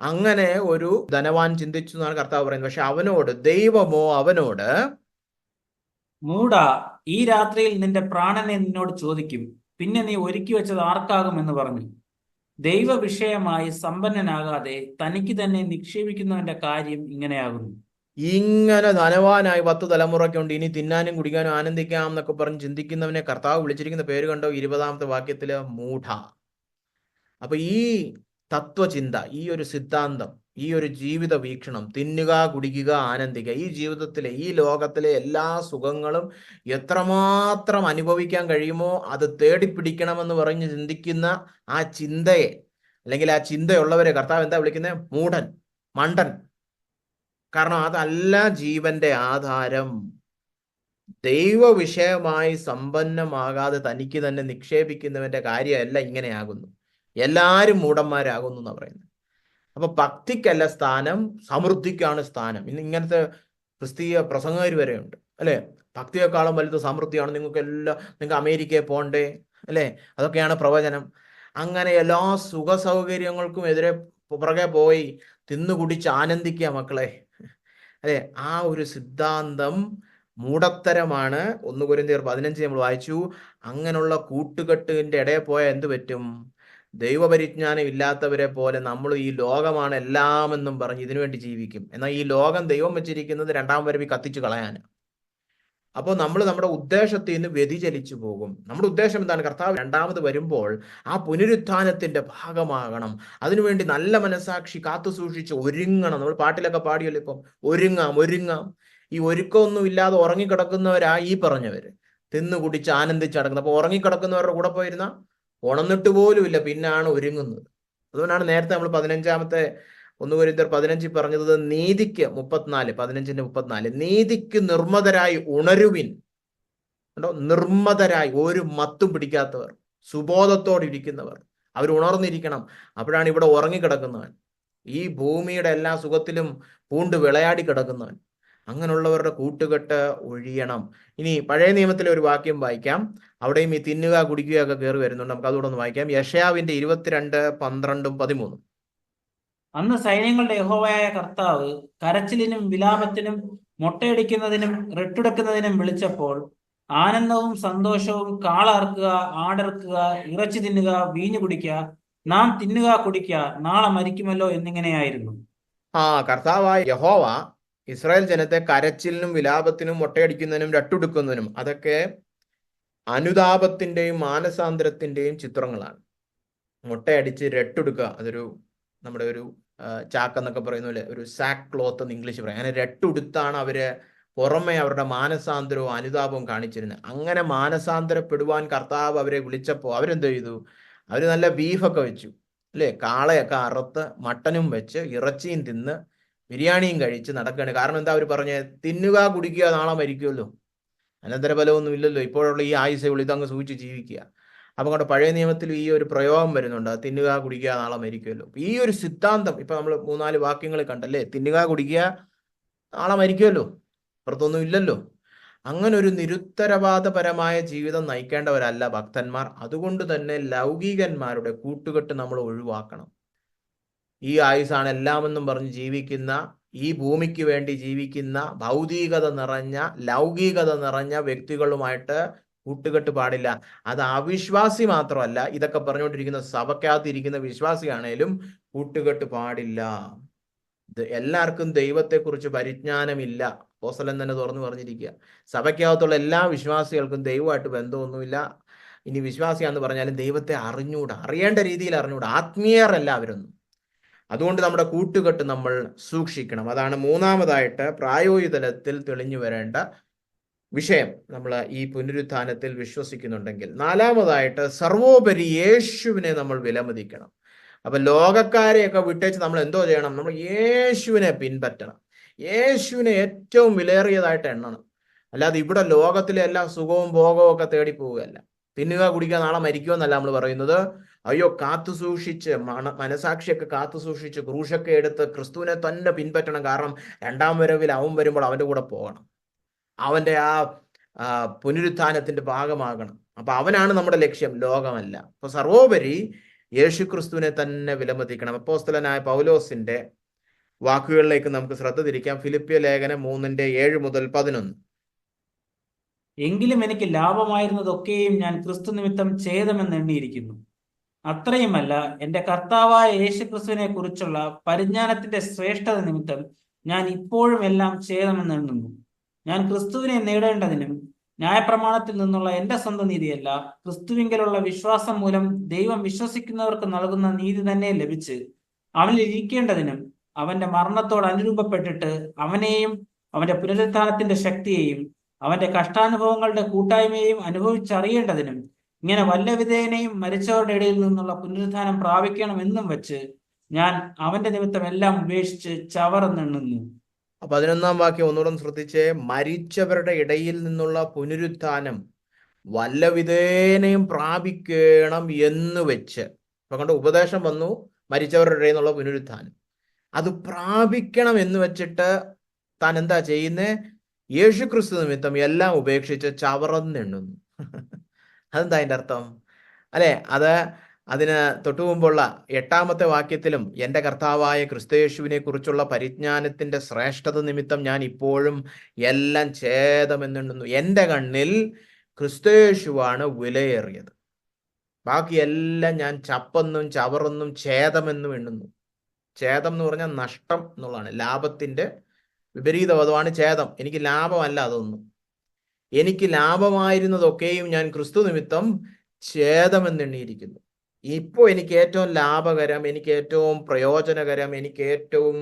അങ്ങനെ ഒരു ധനവാൻ ചിന്തിച്ചു എന്നാണ് കർത്താവ് പറയുന്നത്. പക്ഷെ അവനോട് ദൈവമോ അവനോട്, മൂടാ, ഈ രാത്രിയിൽ നിന്റെ പ്രാണനെ നിന്നോട് ചോദിക്കും. പിന്നെ നീ ഒരുക്കി വെച്ചത് ആർക്കാകും എന്ന് പറഞ്ഞു. ദൈവ വിഷയമായി സമ്പന്നനാകാതെ തനിക്ക് തന്നെ നിക്ഷേപിക്കുന്നവന്റെ കാര്യം ഇങ്ങനെയാകുന്നു. ഇങ്ങനെ ധനവാനായി 10 തലമുറയ്ക്കുണ്ട്, ഇനി തിന്നാനും കുടിക്കാനും ആനന്ദിക്കാം എന്നൊക്കെ പറഞ്ഞ് ചിന്തിക്കുന്നവനെ കർത്താവ് വിളിച്ചിരിക്കുന്ന പേര് കണ്ടോ? 20-ാമത്തെ വാക്യത്തില് മൂഢ. അപ്പൊ ഈ തത്വചിന്ത, ഈ ഒരു സിദ്ധാന്തം, ഈ ഒരു ജീവിത വീക്ഷണം, തിന്നുക, കുടിക്കുക, ആനന്ദിക്കുക, ഈ ജീവിതത്തിലെ ഈ ലോകത്തിലെ എല്ലാ സുഖങ്ങളും എത്രമാത്രം അനുഭവിക്കാൻ കഴിയുമോ അത് തേടിപ്പിടിക്കണമെന്ന് പറഞ്ഞ് ചിന്തിക്കുന്ന ആ ചിന്തയെ, അല്ലെങ്കിൽ ആ ചിന്തയുള്ളവരെ കർത്താവ് എന്താ വിളിക്കുന്നത്? മൂഢൻ, മണ്ടൻ. കാരണം അതല്ല ജീവന്റെ ആധാരം. ദൈവ വിഷയമായി സമ്പന്നമാകാതെ തനിക്ക് തന്നെ നിക്ഷേപിക്കുന്നവന്റെ കാര്യമല്ല ഇങ്ങനെയാകുന്നു. എല്ലാവരും മൂഢന്മാരാകുന്നു എന്നാണ് പറയുന്നത്. അപ്പൊ ഭക്തിക്കല്ല സ്ഥാനം, സമൃദ്ധിക്കാണ് സ്ഥാനം. ഇന്ന് ഇങ്ങനത്തെ ക്രിസ്തീയ പ്രസംഗകർ വരെ ഉണ്ട്, അല്ലെ? ഭക്തിയെക്കാളും വലുത് സമൃദ്ധിയാണ്, നിങ്ങൾക്ക് അമേരിക്കയിൽ പോണ്ടേ, അല്ലെ? അതൊക്കെയാണ് പ്രവചനം. അങ്ങനെ എല്ലാ സുഖ സൗകര്യങ്ങൾക്കും എതിരെ പുറകെ പോയി തിന്നുകുടിച്ച് ആനന്ദിക്കുക മക്കളെ, അല്ലെ? ആ ഒരു സിദ്ധാന്തം മൂഢത്തരമാണ്. 1 കൊരിന്ത്യർ 15 നമ്മൾ വായിച്ചു. അങ്ങനെയുള്ള കൂട്ടുകെട്ടിന്റെ ഇടയിൽ പോയാൽ എന്ത് പറ്റും? ദൈവപരിജ്ഞാനം ഇല്ലാത്തവരെ പോലെ നമ്മൾ ഈ ലോകമാണ് എല്ലാമെന്നും പറഞ്ഞ് ഇതിനുവേണ്ടി ജീവിക്കും. എന്നാൽ ഈ ലോകം ദൈവം വെച്ചിരിക്കുന്നത് രണ്ടാം വരവിൽ കത്തിച്ചു കളയാൻ. അപ്പോൾ നമ്മൾ നമ്മുടെ ഉദ്ദേശത്തിൽ നിന്ന് വ്യതിചലിച്ചു പോകും. നമ്മുടെ ഉദ്ദേശം എന്താണ്? കർത്താവ് രണ്ടാമത് വരുമ്പോൾ ആ പുനരുത്ഥാനത്തിന്റെ ഭാഗമാകണം. അതിനുവേണ്ടി നല്ല മനസാക്ഷി കാത്തു സൂക്ഷിച്ച് ഒരുങ്ങണം. നമ്മൾ പാട്ടിലൊക്കെ പാടിയല്ലോ ഇപ്പം, ഒരുങ്ങാം ഒരുങ്ങാം. ഈ ഒരുക്കമൊന്നും ഇല്ലാതെ ഉറങ്ങിക്കിടക്കുന്നവരാ ഈ പറഞ്ഞവര്, തിന്നു കുടിച്ച് ആനന്ദിച്ചടക്കുന്നത്. അപ്പൊ ഉറങ്ങിക്കിടക്കുന്നവരുടെ കൂടെ പോയിരുന്ന ഉണർന്നിട്ട് പോലും ഇല്ല, പിന്നാണ് ഒരുങ്ങുന്നത്. അതുകൊണ്ടാണ് നേരത്തെ നമ്മൾ 15-ാമത്തെ 1 കൊരിന്ത്യർ 15 പറഞ്ഞത്, നീതിക്ക് 15:34 നീതിക്ക് നിർമ്മതരായി ഉണരുവിൻ. കണ്ടോ, നിർമ്മതരായി, ഒരു മത്തും പിടിക്കാത്തവർ, സുബോധത്തോടെ ഇരിക്കുന്നവർ, അവർ ഉണർന്നിരിക്കണം. അപ്പോഴാണ് ഇവിടെ ഉറങ്ങിക്കിടക്കുന്നവൻ, ഈ ഭൂമിയുടെ എല്ലാ സുഖത്തിലും പൂണ്ട് വിളയാടി കിടക്കുന്നവൻ, അങ്ങനെയുള്ളവരുടെ കൂട്ടുകെട്ട് ഒഴിയണം. ഇനി പഴയ നിയമത്തിലെ ഒരു വാക്യം വായിക്കാം. അവിടെയും ഈ തിന്നുക കുടിക്കുക ഒക്കെ കയറി വരുന്നുണ്ട്. നമുക്ക് അതുകൂടെ ഒന്ന് വായിക്കാം. യെശയ്യാവിന്റെ 22:12-13. അന്ന് സൈന്യങ്ങളുടെ യഹോവയായ കർത്താവ് കരച്ചിലിനും വിലാപത്തിനും മൊട്ടയടിക്കുന്നതിനും റെട്ടെടുക്കുന്നതിനും വിളിച്ചപ്പോൾ ആനന്ദവും സന്തോഷവും കാളറക്കുക, ആടർക്കുക, ഇറച്ചി തിന്നുക, വീഞ്ഞു കുടിക്കുക, നാം തിന്നുക കുടിക്കുക, നാളെ മരിക്കുമല്ലോ എന്നിങ്ങനെയായിരുന്നു. കർത്താവായ യഹോവ ഇസ്രായേൽ ജനത്തെ കരച്ചിലിനും വിലാപത്തിനും മൊട്ടയടിക്കുന്നതിനും രട്ടുടുക്കുന്നതിനും, അതൊക്കെ അനുതാപത്തിന്റെയും മാനസാന്തരത്തിന്റെയും ചിത്രങ്ങളാണ്. മുട്ടയടിച്ച് രട്ടുടുക്കുക, അതൊരു നമ്മുടെ ഒരു ചാക്കെന്നൊക്കെ പറയുന്ന പോലെ ഒരു സാക്ക് ക്ലോത്ത് എന്ന് ഇംഗ്ലീഷ് പറയും. അങ്ങനെ രട്ടുടുത്താണ് അവര് പുറമെ അവരുടെ മാനസാന്തരവും അനുതാപവും കാണിച്ചിരുന്നത്. അങ്ങനെ മാനസാന്തരപ്പെടുവാൻ കർത്താവ് അവരെ വിളിച്ചപ്പോൾ അവരെന്ത് ചെയ്തു? അവര് നല്ല ബീഫൊക്കെ വെച്ചു, അല്ലേ? കാളയൊക്കെ അറുത്ത് മട്ടനും വെച്ച് ഇറച്ചിയും തിന്ന് ബിരിയാണിയും കഴിച്ച് നടക്കുകയാണ്. കാരണം എന്താ അവർ പറഞ്ഞത്? തിന്നുക കുടിക്കുക, നാളെ മരിക്കുമല്ലോ, അനന്തരഫലമൊന്നും ഇല്ലല്ലോ, ഇപ്പോഴുള്ള ഈ ആയുസേ ഉള്ളൂ, ഇതങ്ങ് സൂക്ഷിച്ച് ജീവിക്കുക. അപ്പം കൊണ്ട് പഴയ നിയമത്തിൽ ഈ ഒരു പ്രയോഗം വരുന്നുണ്ട്, തിന്നുക കുടിക്കുക, നാളെ മരിക്കുമല്ലോ. ഈ ഒരു സിദ്ധാന്തം ഇപ്പൊ നമ്മൾ 3-4 വാക്യങ്ങൾ കണ്ടല്ലേ, തിന്നുക കുടിക്കുക, നാളെ മരിക്കുമല്ലോ, പുറത്തൊന്നും ഇല്ലല്ലോ. അങ്ങനെ ഒരു നിരുത്തരവാദപരമായ ജീവിതം നയിക്കേണ്ടവരല്ല ഭക്തന്മാർ. അതുകൊണ്ട് തന്നെ ലൗകികന്മാരുടെ കൂട്ടുകെട്ട് നമ്മൾ ഒഴിവാക്കണം. ഈ ആയുസാണ് എല്ലാമെന്നും പറഞ്ഞ് ജീവിക്കുന്ന, ഈ ഭൂമിക്ക് വേണ്ടി ജീവിക്കുന്ന, ഭൗതികത നിറഞ്ഞ ലൗകികത നിറഞ്ഞ വ്യക്തികളുമായിട്ട് കൂട്ടുകെട്ട് പാടില്ല. അത് അവിശ്വാസി മാത്രമല്ല, ഇതൊക്കെ പറഞ്ഞുകൊണ്ടിരിക്കുന്ന സഭയ്ക്കകത്തിരിക്കുന്ന വിശ്വാസിയാണേലും കൂട്ടുകെട്ട് പാടില്ല. എല്ലാവർക്കും ദൈവത്തെക്കുറിച്ച് പരിജ്ഞാനമില്ല. അപ്പോസ്തലൻ തന്നെ തുറന്നു പറഞ്ഞിരിക്കുക, സഭയ്ക്കകത്തുള്ള എല്ലാ വിശ്വാസികൾക്കും ദൈവമായിട്ട് ബന്ധമൊന്നുമില്ല. ഇനി വിശ്വാസിയാന്ന് പറഞ്ഞാലും ദൈവത്തെ അറിഞ്ഞൂടാ, അറിയേണ്ട രീതിയിൽ അറിഞ്ഞൂടാ, ആത്മീയരല്ല അവരൊന്നും. അതുകൊണ്ട് നമ്മുടെ കൂട്ടുകെട്ട് നമ്മൾ സൂക്ഷിക്കണം. അതാണ് മൂന്നാമതായിട്ട് പ്രായോഗിക തലത്തിൽ തെളിഞ്ഞു വരേണ്ട വിഷയം, നമ്മൾ ഈ പുനരുത്ഥാനത്തിൽ വിശ്വസിക്കുന്നുണ്ടെങ്കിൽ. നാലാമതായിട്ട് സർവോപരി യേശുവിനെ നമ്മൾ വിലമതിക്കണം. അപ്പൊ ലോകക്കാരെയൊക്കെ വിട്ടേച്ച് നമ്മൾ എന്തോ ചെയ്യണം? നമ്മൾ യേശുവിനെ പിൻപറ്റണം, യേശുവിനെ ഏറ്റവും വിലയേറിയതായിട്ട് എണ്ണണം. അല്ലാതെ ഇവിടെ ലോകത്തിലെ എല്ലാ സുഖവും ഭോഗവും ഒക്കെ തേടി പോവുകയല്ല. തിന്നുക കുടിക്കുക, നാളെ മരിക്കുമെന്നല്ല നമ്മൾ പറയുന്നത്. അയ്യോ, കാത്തു സൂക്ഷിച്ച് മനസാക്ഷിയൊക്കെ കാത്തു സൂക്ഷിച്ച് ക്രൂശൊക്കെ എടുത്ത് ക്രിസ്തുവിനെ തന്നെ പിൻപറ്റണം. കാരണം രണ്ടാം വരവിൽ അവൻ വരുമ്പോൾ അവന്റെ കൂടെ പോകണം, അവന്റെ ആ പുനരുത്ഥാനത്തിന്റെ ഭാഗമാകണം. അപ്പൊ അവനാണ് നമ്മുടെ ലക്ഷ്യം, ലോകമല്ല. അപ്പൊ സർവോപരി യേശു ക്രിസ്തുവിനെ തന്നെ വിലമതിക്കണം. അപ്പോസ്തലനായ പൗലോസിന്റെ വാക്കുകളിലേക്ക് നമുക്ക് ശ്രദ്ധ തിരിക്കാം. ഫിലിപ്പിയ ലേഖനം 3:7-11. എങ്കിലും എനിക്ക് ലാഭമായിരുന്നതൊക്കെയും ഞാൻ ക്രിസ്തു നിമിത്തം ഛേദമെന്ന് എണ്ണിയിരിക്കുന്നു. അത്രയുമല്ല, എന്റെ കർത്താവായ യേശു ക്രിസ്തുവിനെ കുറിച്ചുള്ള പരിജ്ഞാനത്തിന്റെ ശ്രേഷ്ഠത നിമിത്തം ഞാൻ ഇപ്പോഴും എല്ലാം ഛേദമെന്ന് എണ്ണുന്നു. ഞാൻ ക്രിസ്തുവിനെ നേടേണ്ടതിനും ന്യായപ്രമാണത്തിൽ നിന്നുള്ള എന്റെ സ്വന്തം നീതിയല്ല, ക്രിസ്തുവിങ്കലുള്ള വിശ്വാസം മൂലം ദൈവം വിശ്വസിക്കുന്നവർക്ക് നൽകുന്ന നീതി തന്നെ ലഭിച്ച് അവനിൽ ഇരിക്കേണ്ടതിനും അവന്റെ മരണത്തോട് അനുരൂപപ്പെട്ടിട്ട് അവനെയും അവന്റെ പുനരുത്ഥാനത്തിന്റെ ശക്തിയെയും അവന്റെ കഷ്ടാനുഭവങ്ങളുടെ കൂട്ടായ്മയെയും അനുഭവിച്ചറിയേണ്ടതിനും ഇങ്ങനെ വല്ല വിധേയനെയും മരിച്ചവരുടെ ഇടയിൽ നിന്നുള്ള പുനരുത്ഥാനം പ്രാപിക്കണം എന്നും വെച്ച് ഞാൻ അവന്റെ നിമിത്തം എല്ലാം ഉപേക്ഷിച്ച് ചവറെന്നെണ്ണുന്നു. 11-ാം വാക്യം ഒന്നുകൂടെ ശ്രദ്ധിച്ചേ. മരിച്ചവരുടെ ഇടയിൽ നിന്നുള്ള പുനരുത്ഥാനം വല്ല വിധേനയും പ്രാപിക്കണം എന്ന് വെച്ച്. അപ്പൊ കണ്ട ഉപദേശം വന്നു, മരിച്ചവരുടെ ഇടയിൽ നിന്നുള്ള പുനരുത്ഥാനം അത് പ്രാപിക്കണം എന്ന് വെച്ചിട്ട് താൻ എന്താ ചെയ്യുന്നേ? യേശു ക്രിസ്തു നിമിത്തം എല്ലാം ഉപേക്ഷിച്ച് ചവറന്നെണ്ണുന്നു. അതെന്താ അതിൻ്റെ അർത്ഥം? അല്ലെ, അതിന് തൊട്ടു മുമ്പുള്ള 8-ാമത്തെ വാക്യത്തിലും എൻ്റെ കർത്താവായ ക്രിസ്തുയേശുവിനെ കുറിച്ചുള്ള പരിജ്ഞാനത്തിന്റെ ശ്രേഷ്ഠത നിമിത്തം ഞാൻ ഇപ്പോഴും എല്ലാം ഛേദമെന്നെണ്ണുന്നു. എൻ്റെ കണ്ണിൽ ക്രിസ്തുയേശുവാണ് വിലയേറിയത്, ബാക്കിയെല്ലാം ഞാൻ ചപ്പെന്നും ചവറെന്നും ഛേദമെന്നും എണ്ണുന്നു. ഛേദം എന്ന് പറഞ്ഞാൽ നഷ്ടം എന്നുള്ളതാണ്. ലാഭത്തിന്റെ വിപരീത പദമാണ് ഛേദം. എനിക്ക് ലാഭമല്ല അതൊന്നും. എനിക്ക് ലാഭമായിരുന്നതൊക്കെയും ഞാൻ ക്രിസ്തു നിമിത്തം ഛേദമെന്നെണ്ണിയിരിക്കുന്നു. ഇപ്പോൾ എനിക്ക് ഏറ്റവും ലാഭകരം, എനിക്ക് ഏറ്റവും പ്രയോജനകരം, എനിക്ക് ഏറ്റവും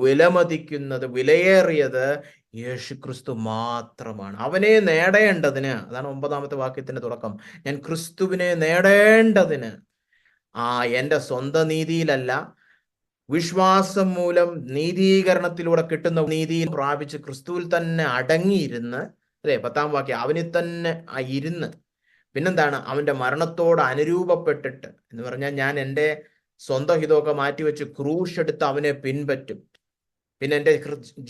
വിലമതിക്കുന്നത്, വിലയേറിയത് യേശു ക്രിസ്തു മാത്രമാണ്. അവനെ നേടേണ്ടതിന്, അതാണ് 9-ാമത്തെ വാക്യത്തിന്റെ തുടക്കം, ഞാൻ ക്രിസ്തുവിനെ നേടേണ്ടതിന് എൻ്റെ സ്വന്തം നീതിയിലല്ല, വിശ്വാസം മൂലം നീതീകരണത്തിലൂടെ കിട്ടുന്ന നീതിയിൽ പ്രാപിച്ച് ക്രിസ്തുവിൽ തന്നെ അടങ്ങിയിരുന്ന്, അല്ലേ 10-ാം വാക്യം, അവനിൽ തന്നെ ഇരുന്ന്, പിന്നെന്താണ്, അവന്റെ മരണത്തോട് അനുരൂപപ്പെട്ടിട്ട് എന്ന് പറഞ്ഞാൽ ഞാൻ എൻ്റെ സ്വന്തം ഹിതമൊക്കെ മാറ്റിവെച്ച് ക്രൂശ് എടുത്ത് അവനെ പിൻപറ്റും. പിന്നെ എൻ്റെ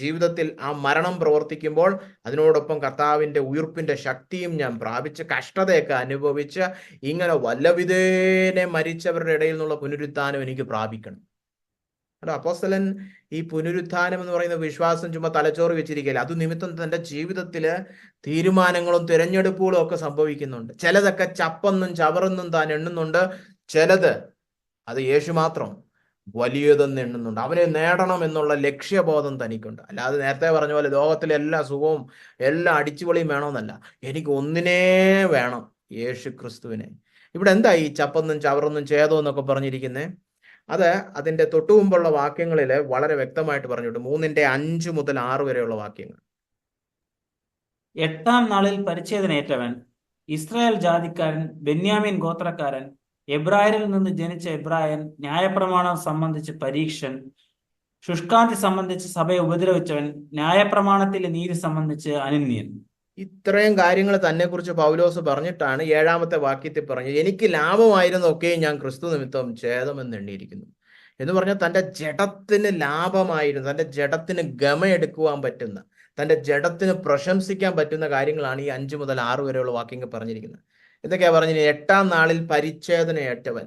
ജീവിതത്തിൽ ആ മരണം പ്രവർത്തിക്കുമ്പോൾ അതിനോടൊപ്പം കർത്താവിൻ്റെ ഉയിർപ്പിന്റെ ശക്തിയും ഞാൻ പ്രാപിച്ച് കഷ്ടതയൊക്കെ അനുഭവിച്ച് ഇങ്ങനെ വല്ലവിധേനെ മരിച്ചവരുടെ ഇടയിൽ നിന്നുള്ള പുനരുത്ഥാനം എനിക്ക് പ്രാപിക്കണം. അല്ല, അപ്പോസ്തലൻ ഈ പുനരുത്ഥാനം എന്ന് പറയുന്ന വിശ്വാസം ചുമ്മാ തലച്ചോറ് വെച്ചിരിക്കില്ല. അത് നിമിത്തം തൻ്റെ ജീവിതത്തില് തീരുമാനങ്ങളും തിരഞ്ഞെടുപ്പുകളും ഒക്കെ സംഭവിക്കുന്നുണ്ട്. ചിലതൊക്കെ ചപ്പെന്നും ചവറെന്നും താൻ എണ്ണുന്നുണ്ട്, ചിലത് അത് യേശു മാത്രം വലിയതെന്ന് എണ്ണുന്നുണ്ട്. അവനെ നേടണം എന്നുള്ള ലക്ഷ്യബോധം തനിക്കുണ്ട്. അല്ലാതെ നേരത്തെ പറഞ്ഞ പോലെ ലോകത്തിലെ എല്ലാ സുഖവും എല്ലാ അടിച്ചുപൊളിയും വേണമെന്നല്ല, എനിക്ക് ഒന്നിനേ വേണം, യേശു ക്രിസ്തുവിനെ. ഇവിടെ എന്താ ഈ ചപ്പെന്നും ചവറെന്നും ഛേദം എന്നൊക്കെ പറഞ്ഞിരിക്കുന്നത്? അത് അതിന്റെ തൊട്ടുമുമ്പുള്ള വാക്യങ്ങളിൽ വളരെ വ്യക്തമായിട്ട് പറഞ്ഞിട്ടുണ്ട്. 3:5 മുതൽ 6 വരെയുള്ള വാക്യങ്ങൾ. 8-ാം നാളിൽ പരിച്ഛേദനയേറ്റവൻ, ഇസ്രായേൽ ജാതിക്കാരൻ, ബെന്യാമീൻ ഗോത്രക്കാരൻ, എബ്രായരിൽ നിന്ന് ജനിച്ച എബ്രായൻ, ന്യായപ്രമാണം സംബന്ധിച്ച് പരീക്ഷൻ, ശുഷ്കാന്തി സംബന്ധിച്ച് സഭയെ ഉപദ്രവിച്ചവൻ, ന്യായപ്രമാണത്തിലെ നീതി സംബന്ധിച്ച് അനന്യൻ. ഇത്രയും കാര്യങ്ങൾ തന്നെ കുറിച്ച് പൗലോസ് പറഞ്ഞിട്ടാണ് 7-ാമത്തെ വാക്യത്തിൽ പറഞ്ഞത്, എനിക്ക് ലാഭമായിരുന്നൊക്കെയും ഞാൻ ക്രിസ്തു നിമിത്തം ഛേദമെന്ന് എണ്ണിയിരിക്കുന്നു എന്ന് പറഞ്ഞാൽ തൻ്റെ ജഡത്തിന് ലാഭമായിരുന്നു, തൻ്റെ ജഡത്തിന് ഗമയെടുക്കുവാൻ പറ്റുന്ന, തൻ്റെ ജഡത്തിന് പ്രശംസിക്കാൻ പറ്റുന്ന കാര്യങ്ങളാണ് ഈ 5 മുതൽ 6 വരെയുള്ള വാക്യങ്ങൾ പറഞ്ഞിരിക്കുന്നത്. എന്തൊക്കെയാ പറഞ്ഞിരിക്കുന്നത്? 8-ാം നാളിൽ പരിച്ഛേദനയേറ്റവൻ.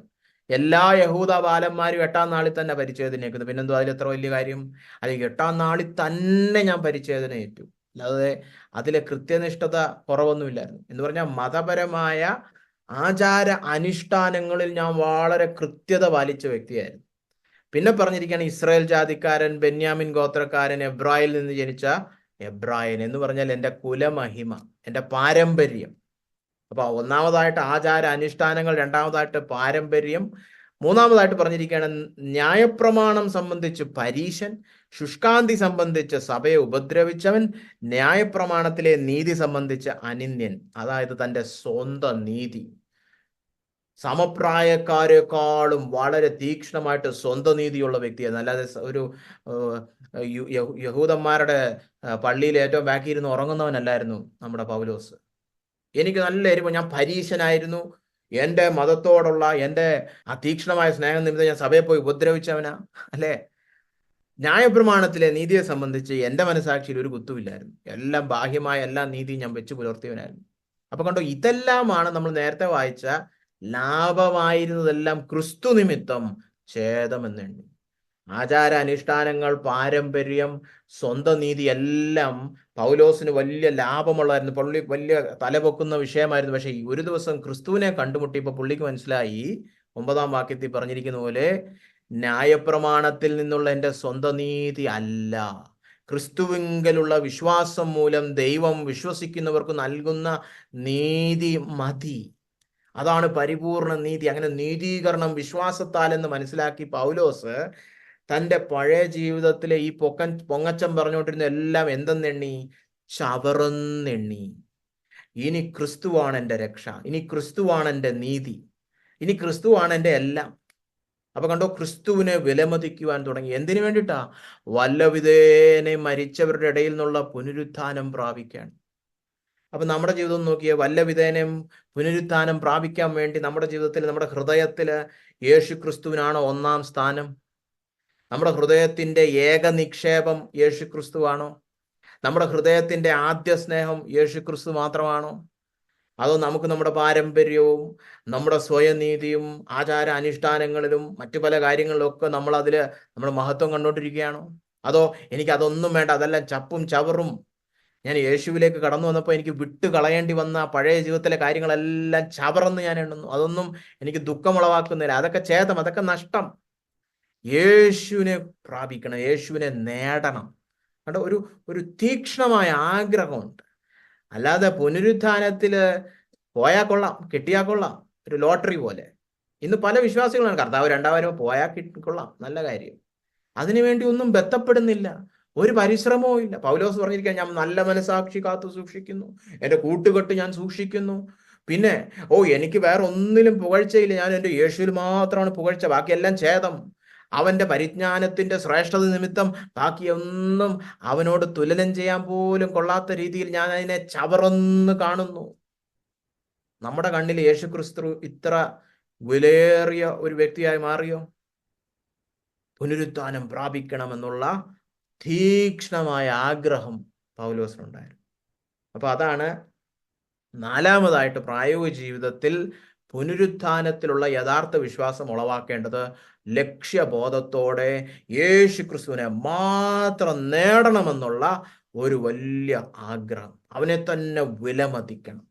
എല്ലാ യഹൂദ ബാലന്മാരും 8-ാം നാളിൽ തന്നെ പരിച്ഛേദനയേക്കുന്നു. പിന്നെന്തോ അതിൽ എത്ര വലിയ കാര്യം? അല്ലെങ്കിൽ 8-ാം നാളിൽ തന്നെ ഞാൻ പരിച്ഛേദനയേറ്റു, അല്ലാതെ അതിലെ കൃത്യനിഷ്ഠത കുറവൊന്നുമില്ലായിരുന്നു. എന്ന് പറഞ്ഞാൽ മതപരമായ ആചാര അനുഷ്ഠാനങ്ങളിൽ ഞാൻ വളരെ കൃത്യത പാലിച്ച വ്യക്തിയായിരുന്നു. പിന്നെ പറഞ്ഞിരിക്കുകയാണ് ഇസ്രായേൽ ജാതിക്കാരൻ, ബെന്യാമിൻ ഗോത്രക്കാരൻ, എബ്രായിൽ നിന്ന് ജനിച്ച എബ്രായൻ എന്ന് പറഞ്ഞാൽ എൻ്റെ കുലമഹിമ, എൻ്റെ പാരമ്പര്യം. അപ്പൊ ഒന്നാമതായിട്ട് ആചാര അനുഷ്ഠാനങ്ങൾ, രണ്ടാമതായിട്ട് പാരമ്പര്യം, മൂന്നാമതായിട്ട് പറഞ്ഞിരിക്കുകയാണ് ന്യായപ്രമാണം സംബന്ധിച്ച് പരീശൻ, ശുഷ്കാന്തി സംബന്ധിച്ച് സഭയെ ഉപദ്രവിച്ചവൻ, ന്യായപ്രമാണത്തിലെ നീതി സംബന്ധിച്ച് അനിന്യൻ. അതായത് തൻ്റെ സ്വന്തം നീതി, സമപ്രായക്കാരെക്കാളും വളരെ തീക്ഷ്ണമായിട്ട് സ്വന്തം നീതിയുള്ള വ്യക്തിയാണ്. അല്ലാതെ ഒരു യഹൂദന്മാരുടെ പള്ളിയിൽ ഏറ്റവും ബാക്കിയിരുന്ന് ഉറങ്ങുന്നവനല്ലായിരുന്നു നമ്മുടെ പൗലോസ്. എനിക്ക് നല്ല എരിവ്, ഞാൻ പരീശനായിരുന്നു, എൻ്റെ മതത്തോടുള്ള എൻ്റെ തീക്ഷ്ണമായ സ്നേഹം നിമിത്തം ഞാൻ സഭയെ പോയി ഉപദ്രവിച്ചവനാ, അല്ലേ? ന്യായപ്രമാണത്തിലെ നീതിയെ സംബന്ധിച്ച് എൻ്റെ മനസാക്ഷിയിൽ ഒരു കുത്തുമില്ലായിരുന്നു. എല്ലാം ബാഹ്യമായ എല്ലാ നീതിയും ഞാൻ വെച്ച് പുലർത്തിയവനായിരുന്നു. അപ്പൊ കണ്ടോ, ഇതെല്ലാമാണ് നമ്മൾ നേരത്തെ വായിച്ച ലാഭമായിരുന്നതെല്ലാം ക്രിസ്തു നിമിത്തം ഛേദമെന്നെണ്ണി. ആചാര അനുഷ്ഠാനങ്ങൾ, പാരമ്പര്യം, സ്വന്തം നീതി എല്ലാം പൗലോസിന് വലിയ ലാഭമുള്ളായിരുന്നു. പുള്ളി വലിയ തലപൊക്കുന്ന വിഷയമായിരുന്നു. പക്ഷെ ഒരു ദിവസം ക്രിസ്തുവിനെ കണ്ടുമുട്ടിയപ്പോൾ പുള്ളിക്ക് മനസ്സിലായി, 9-ാം വാക്യത്തിൽ പറഞ്ഞിരിക്കുന്ന പോലെ, ന്യായപ്രമാണത്തിൽ നിന്നുള്ള എൻ്റെ സ്വന്തം നീതി അല്ല, ക്രിസ്തുവിങ്കലുള്ള വിശ്വാസം മൂലം ദൈവം വിശ്വസിക്കുന്നവർക്ക് നൽകുന്ന നീതി മതി, അതാണ് പരിപൂർണ നീതി. അങ്ങനെ നീതീകരണം വിശ്വാസത്താൽ എന്ന് മനസ്സിലാക്കി പൗലോസ് തൻ്റെ പഴയ ജീവിതത്തിലെ ഈ പൊങ്ങച്ചം പറഞ്ഞുകൊണ്ടിരുന്ന എല്ലാം എന്തെന്നെണ്ണി? ചവറെന്നെണ്ണി. ഇനി ക്രിസ്തുവാണ് എൻ്റെ രക്ഷ, ഇനി ക്രിസ്തുവാണ് എൻ്റെ നീതി, ഇനി ക്രിസ്തുവാണ് എൻ്റെ എല്ലാം. അപ്പൊ കണ്ടോ, ക്രിസ്തുവിനെ വിലമതിക്കുവാൻ തുടങ്ങി. എന്തിനു വേണ്ടിയിട്ടാ? വല്ലവിധേനെ മരിച്ചവരുടെ ഇടയിൽ നിന്നുള്ള പുനരുത്ഥാനം പ്രാപിക്കാൻ. അപ്പൊ നമ്മുടെ ജീവിതം നോക്കിയേ, വല്ലവിധേനം പുനരുത്ഥാനം പ്രാപിക്കാൻ വേണ്ടി നമ്മുടെ ജീവിതത്തിൽ, നമ്മുടെ ഹൃദയത്തില് യേശു ക്രിസ്തുവിനാണോ ഒന്നാം സ്ഥാനം? നമ്മുടെ ഹൃദയത്തിന്റെ ഏക നിക്ഷേപം യേശു ക്രിസ്തുവാണോ? നമ്മുടെ ഹൃദയത്തിന്റെ ആദ്യ സ്നേഹം യേശു ക്രിസ്തു മാത്രമാണോ? അതോ നമുക്ക് നമ്മുടെ പാരമ്പര്യവും നമ്മുടെ സ്വയനീതിയും ആചാര അനുഷ്ഠാനങ്ങളിലും മറ്റു പല കാര്യങ്ങളിലൊക്കെ നമ്മൾ മഹത്വം കണ്ടുകൊണ്ടിരിക്കുകയാണോ? അതോ എനിക്ക് അതൊന്നും വേണ്ട, അതെല്ലാം ചപ്പും ചവറും, ഞാൻ യേശുവിലേക്ക് കടന്നു വന്നപ്പോൾ എനിക്ക് വിട്ട് കളയേണ്ടി വന്ന പഴയ ജീവിതത്തിലെ കാര്യങ്ങളെല്ലാം ചവറെന്ന് ഞാൻ എണ്ണുന്നു, അതൊന്നും എനിക്ക് ദുഃഖമുളവാക്കുന്നില്ല, അതൊക്കെ ഛേദം, അതൊക്കെ നഷ്ടം. യേശുവിനെ പ്രാപിക്കണം, യേശുവിനെ നേടണം. കണ്ടോ, ഒരു തീക്ഷ്ണമായ ആഗ്രഹമുണ്ട്. അല്ലാതെ പുനരുത്ഥാനത്തില് പോയാൽ കൊള്ളാം, കിട്ടിയാൽ കൊള്ളാം, ഒരു ലോട്ടറി പോലെ. ഇന്ന് പല വിശ്വാസികളാണ് കർത്താവ് രണ്ടാം വരവ് പോയാൽ കൊള്ളാം, നല്ല കാര്യം. അതിനുവേണ്ടി ഒന്നും ബന്ധപ്പെടുന്നില്ല, ഒരു പരിശ്രമവും ഇല്ല. പൗലോസ് പറഞ്ഞിരിക്കാൻ, ഞാൻ നല്ല മനസാക്ഷി കാത്തു സൂക്ഷിക്കുന്നു, എൻ്റെ കൂട്ടുകെട്ട് ഞാൻ സൂക്ഷിക്കുന്നു. പിന്നെ എനിക്ക് വേറെ ഒന്നിലും പുകഴ്ചയില്ല, ഞാൻ എൻ്റെ യേശുവിൽ മാത്രമാണ് പുകഴ്ച, ബാക്കിയെല്ലാം ഛേദം. അവന്റെ പരിജ്ഞാനത്തിന്റെ ശ്രേഷ്ഠത നിമിത്തം ബാക്കിയൊന്നും അവനോട് തുലനം ചെയ്യാൻ പോലും കൊള്ളാത്ത രീതിയിൽ ഞാൻ അതിനെ ചവറന്ന് കാണുന്നു. നമ്മുടെ കണ്ണിൽ യേശു ക്രിസ്തു ഇത്ര വിലയേറിയ ഒരു വ്യക്തിയായി മാറിയോ? പുനരുത്ഥാനം പ്രാപിക്കണമെന്നുള്ള തീക്ഷ്ണമായ ആഗ്രഹം പൗലോസിനുണ്ടായിരുന്നു. അപ്പൊ അതാണ് നാലാമതായിട്ട് പ്രായോഗിക ജീവിതത്തിൽ പുനരുത്ഥാനത്തിലുള്ള യഥാർത്ഥ വിശ്വാസം ഉളവാക്കേണ്ടത്. ലക്ഷ്യബോധത്തോടെ യേശു ക്രിസ്തുവിനെ മാത്രം നേടണമെന്നുള്ള ഒരു വലിയ ആഗ്രഹം, അവനെ തന്നെ വിലമതിക്കണം.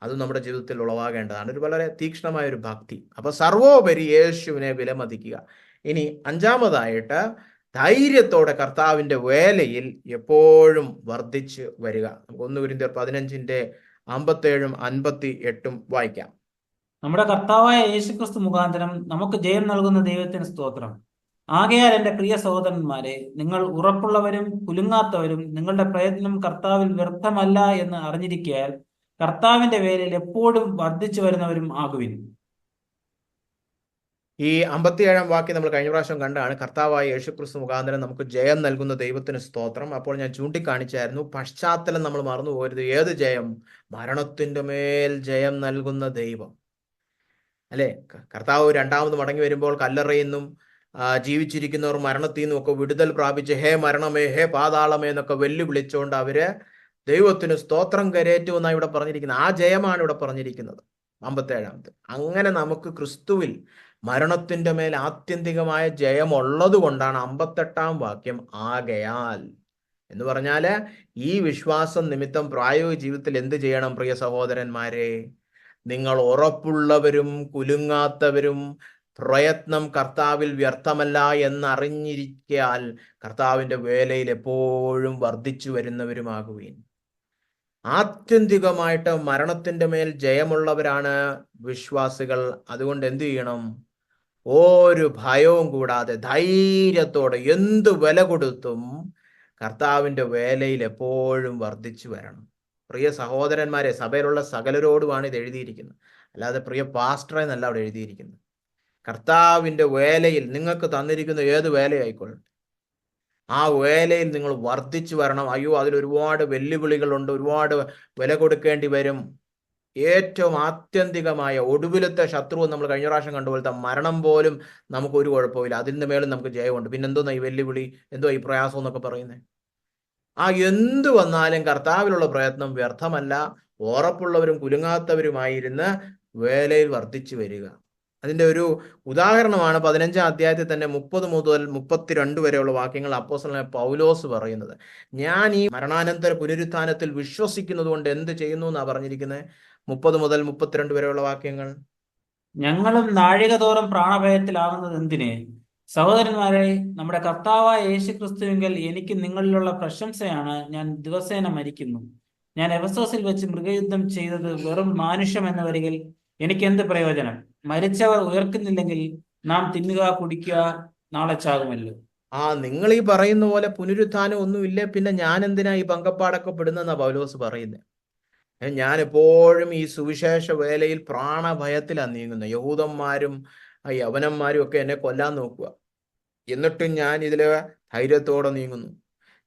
അത് നമ്മുടെ ജീവിതത്തിൽ ഉളവാകേണ്ടതാണ്, ഒരു വളരെ തീക്ഷ്ണമായ ഒരു ഭക്തി. അപ്പൊ സർവോപരി യേശുവിനെ വിലമതിക്കുക. ഇനി അഞ്ചാമതായിട്ട് ധൈര്യത്തോടെ കർത്താവിന്റെ വേലയിൽ എപ്പോഴും വർദ്ധിച്ചു വരിക. നമുക്ക് 1 കൊരിന്ത്യർ 15:57-58 വായിക്കാം. നമ്മുടെ കർത്താവായ യേശുക്രിസ്തു മുഖാന്തരം നമുക്ക് ജയം നൽകുന്ന ദൈവത്തിന് സ്തോത്രം. ആകയാൽ എൻ്റെ പ്രിയ സഹോദരന്മാരെ, നിങ്ങൾ ഉറപ്പുള്ളവരും കുലുങ്ങാത്തവരും നിങ്ങളുടെ പ്രയത്നം കർത്താവിൽ വ്യർത്ഥമല്ല എന്ന് അറിഞ്ഞിരിക്കയാൽ കർത്താവിന്റെ വേലയിൽ എപ്പോഴും വർദ്ധിച്ചു വരുന്നവരും ആകുവിൻ. ഈ 57-ാം വാക്യം നമ്മൾ കഴിഞ്ഞ പ്രാവശ്യം കണ്ടാണ്. കർത്താവായ യേശുക്രിസ്തു മുഖാന്തരം നമുക്ക് ജയം നൽകുന്ന ദൈവത്തിന് സ്തോത്രം. അപ്പോൾ ഞാൻ ചൂണ്ടിക്കാണിച്ചായിരുന്നു, പശ്ചാത്തലം നമ്മൾ മറന്നു പോകരുത്. ഏത് ജയം? മരണത്തിന്റെ മേൽ ജയം നൽകുന്ന ദൈവം, അല്ലെ? കർത്താവ് രണ്ടാമത് മടങ്ങി വരുമ്പോൾ കല്ലറയിന്നും ജീവിച്ചിരിക്കുന്നവർ മരണത്തിൽ നിന്നും ഒക്കെ വിടുതൽ പ്രാപിച്ച് ഹേ മരണമേ, ഹേ പാതാളമേ എന്നൊക്കെ വെല്ലുവിളിച്ചുകൊണ്ട് അവര് ദൈവത്തിന് സ്തോത്രം കരേറ്റുമെന്നാണ് ഇവിടെ പറഞ്ഞിരിക്കുന്നത്. ആ ജയമാണ് ഇവിടെ പറഞ്ഞിരിക്കുന്നത് 57-ാമത്തെ. അങ്ങനെ നമുക്ക് ക്രിസ്തുവിൽ മരണത്തിന്റെ മേൽ ആത്യന്തികമായ ജയമുള്ളത് കൊണ്ടാണ് 58-ാം വാക്യം ആകയാൽ എന്ന് പറഞ്ഞാല് ഈ വിശ്വാസം നിമിത്തം പ്രായോഗിക ജീവിതത്തിൽ എന്ത് ചെയ്യണം? പ്രിയ സഹോദരന്മാരെ, നിങ്ങൾ ഉറപ്പുള്ളവരും കുലുങ്ങാത്തവരും പ്രയത്നം കർത്താവിൽ വ്യർത്ഥമല്ല എന്നറിഞ്ഞിരിക്കാൻ കർത്താവിന്റെ വേലയിൽ എപ്പോഴും വർദ്ധിച്ചു വരുന്നവരുമാകുവീൻ. ആത്യന്തികമായിട്ട് മരണത്തിന്റെ മേൽ ജയമുള്ളവരാണ് വിശ്വാസികൾ. അതുകൊണ്ട് എന്ത് ചെയ്യണം? ഒരു ഭയവും കൂടാതെ ധൈര്യത്തോടെ എന്ത് വില കൊടുത്തും കർത്താവിന്റെ വേലയിൽ എപ്പോഴും വർദ്ധിച്ചു വരണം. പ്രിയ സഹോദരന്മാരെ, സഭയിലുള്ള സകലരോടുമാണ് ഇത് എഴുതിയിരിക്കുന്നത്, അല്ലാതെ പ്രിയ പാസ്റ്ററെ എന്നല്ല അവിടെ എഴുതിയിരിക്കുന്നത്. കർത്താവിന്റെ വേലയിൽ നിങ്ങൾക്ക് തന്നിരിക്കുന്ന ഏത് വേലയായിക്കൊള്ളട്ടെ, ആ വേലയിൽ നിങ്ങൾ വർദ്ധിച്ചു വരണം. അയ്യോ, അതിൽ ഒരുപാട് വെല്ലുവിളികളുണ്ട്, ഒരുപാട് വില കൊടുക്കേണ്ടി വരും. ഏറ്റവും ആത്യന്തികമായ ഒടുവിലത്തെ ശത്രു നമ്മൾ കഴിഞ്ഞ പ്രാവശ്യം കണ്ടുപോലത്തെ മരണം പോലും നമുക്ക് ഒരു കുഴപ്പമില്ല, അതിൻ്റെ മേലും നമുക്ക് ജയമുണ്ട്. പിന്നെന്തോന്നാ ഈ വെല്ലുവിളി, എന്തോ ഈ പ്രയാസം എന്നൊക്കെ പറയുന്നത്? എന്തു വന്നാലും കർത്താവിലുള്ള പ്രയത്നം വ്യർത്ഥമല്ല. ഉറപ്പുള്ളവരും കുലുങ്ങാത്തവരുമായിരുന്ന് വേലയിൽ വർദ്ധിച്ചു വരിക. അതിന്റെ ഒരു ഉദാഹരണമാണ് 15-ാം അധ്യായത്തിൽ തന്നെ 30 മുതൽ 32 വരെയുള്ള വാക്യങ്ങൾ അപ്പോസ്തലനായ പൗലോസ് പറയുന്നത്. ഞാൻ ഈ മരണാനന്തര പുനരുത്ഥാനത്തിൽ വിശ്വസിക്കുന്നത് കൊണ്ട് എന്ത് ചെയ്യുന്നു എന്നാ പറഞ്ഞിരിക്കുന്നത്. 30 മുതൽ 32 വരെയുള്ള വാക്യങ്ങൾ. ഞങ്ങളും നാഴികതോറും പ്രാണഭയത്തിലാകുന്നത് എന്തിന്? സഹോദരന്മാരെ, നമ്മുടെ കർത്താവായ യേശുക്രിസ്തുവിങ്കൽ എനിക്ക് നിങ്ങളിലുള്ള പ്രശംസയാണ്. ഞാൻ ദിവസേന മരിക്കുന്നു. ഞാൻ എഫെസോസിൽ വെച്ച് മൃഗയുദ്ധം ചെയ്തത് വെറും മാനുഷം എന്ന വരികിൽ എനിക്ക് എന്ത് പ്രയോജനം? മരിച്ചവർ ഉയർക്കുന്നില്ലെങ്കിൽ നാം തിന്നുക കുടിക്കുക, നാളെ ചാകുമല്ലോ. നിങ്ങൾ ഈ പറയുന്ന പോലെ പുനരുത്ഥാനം ഒന്നുമില്ലേ, പിന്നെ ഞാൻ എന്തിനാ ഈ പങ്കപ്പാടൊക്കെ പെടുന്നെന്നാ പൗലോസ് പറയുന്നത്. ഞാൻ എപ്പോഴും ഈ സുവിശേഷ വേലയിൽ പ്രാണഭയത്തിലാണ് നീങ്ങുന്നത്. യഹൂദന്മാരും യവനന്മാരും ഒക്കെ എന്നെ കൊല്ലാൻ നോക്കുക, എന്നിട്ടും ഞാൻ ഇതിലെ ധൈര്യത്തോടെ നീങ്ങുന്നു.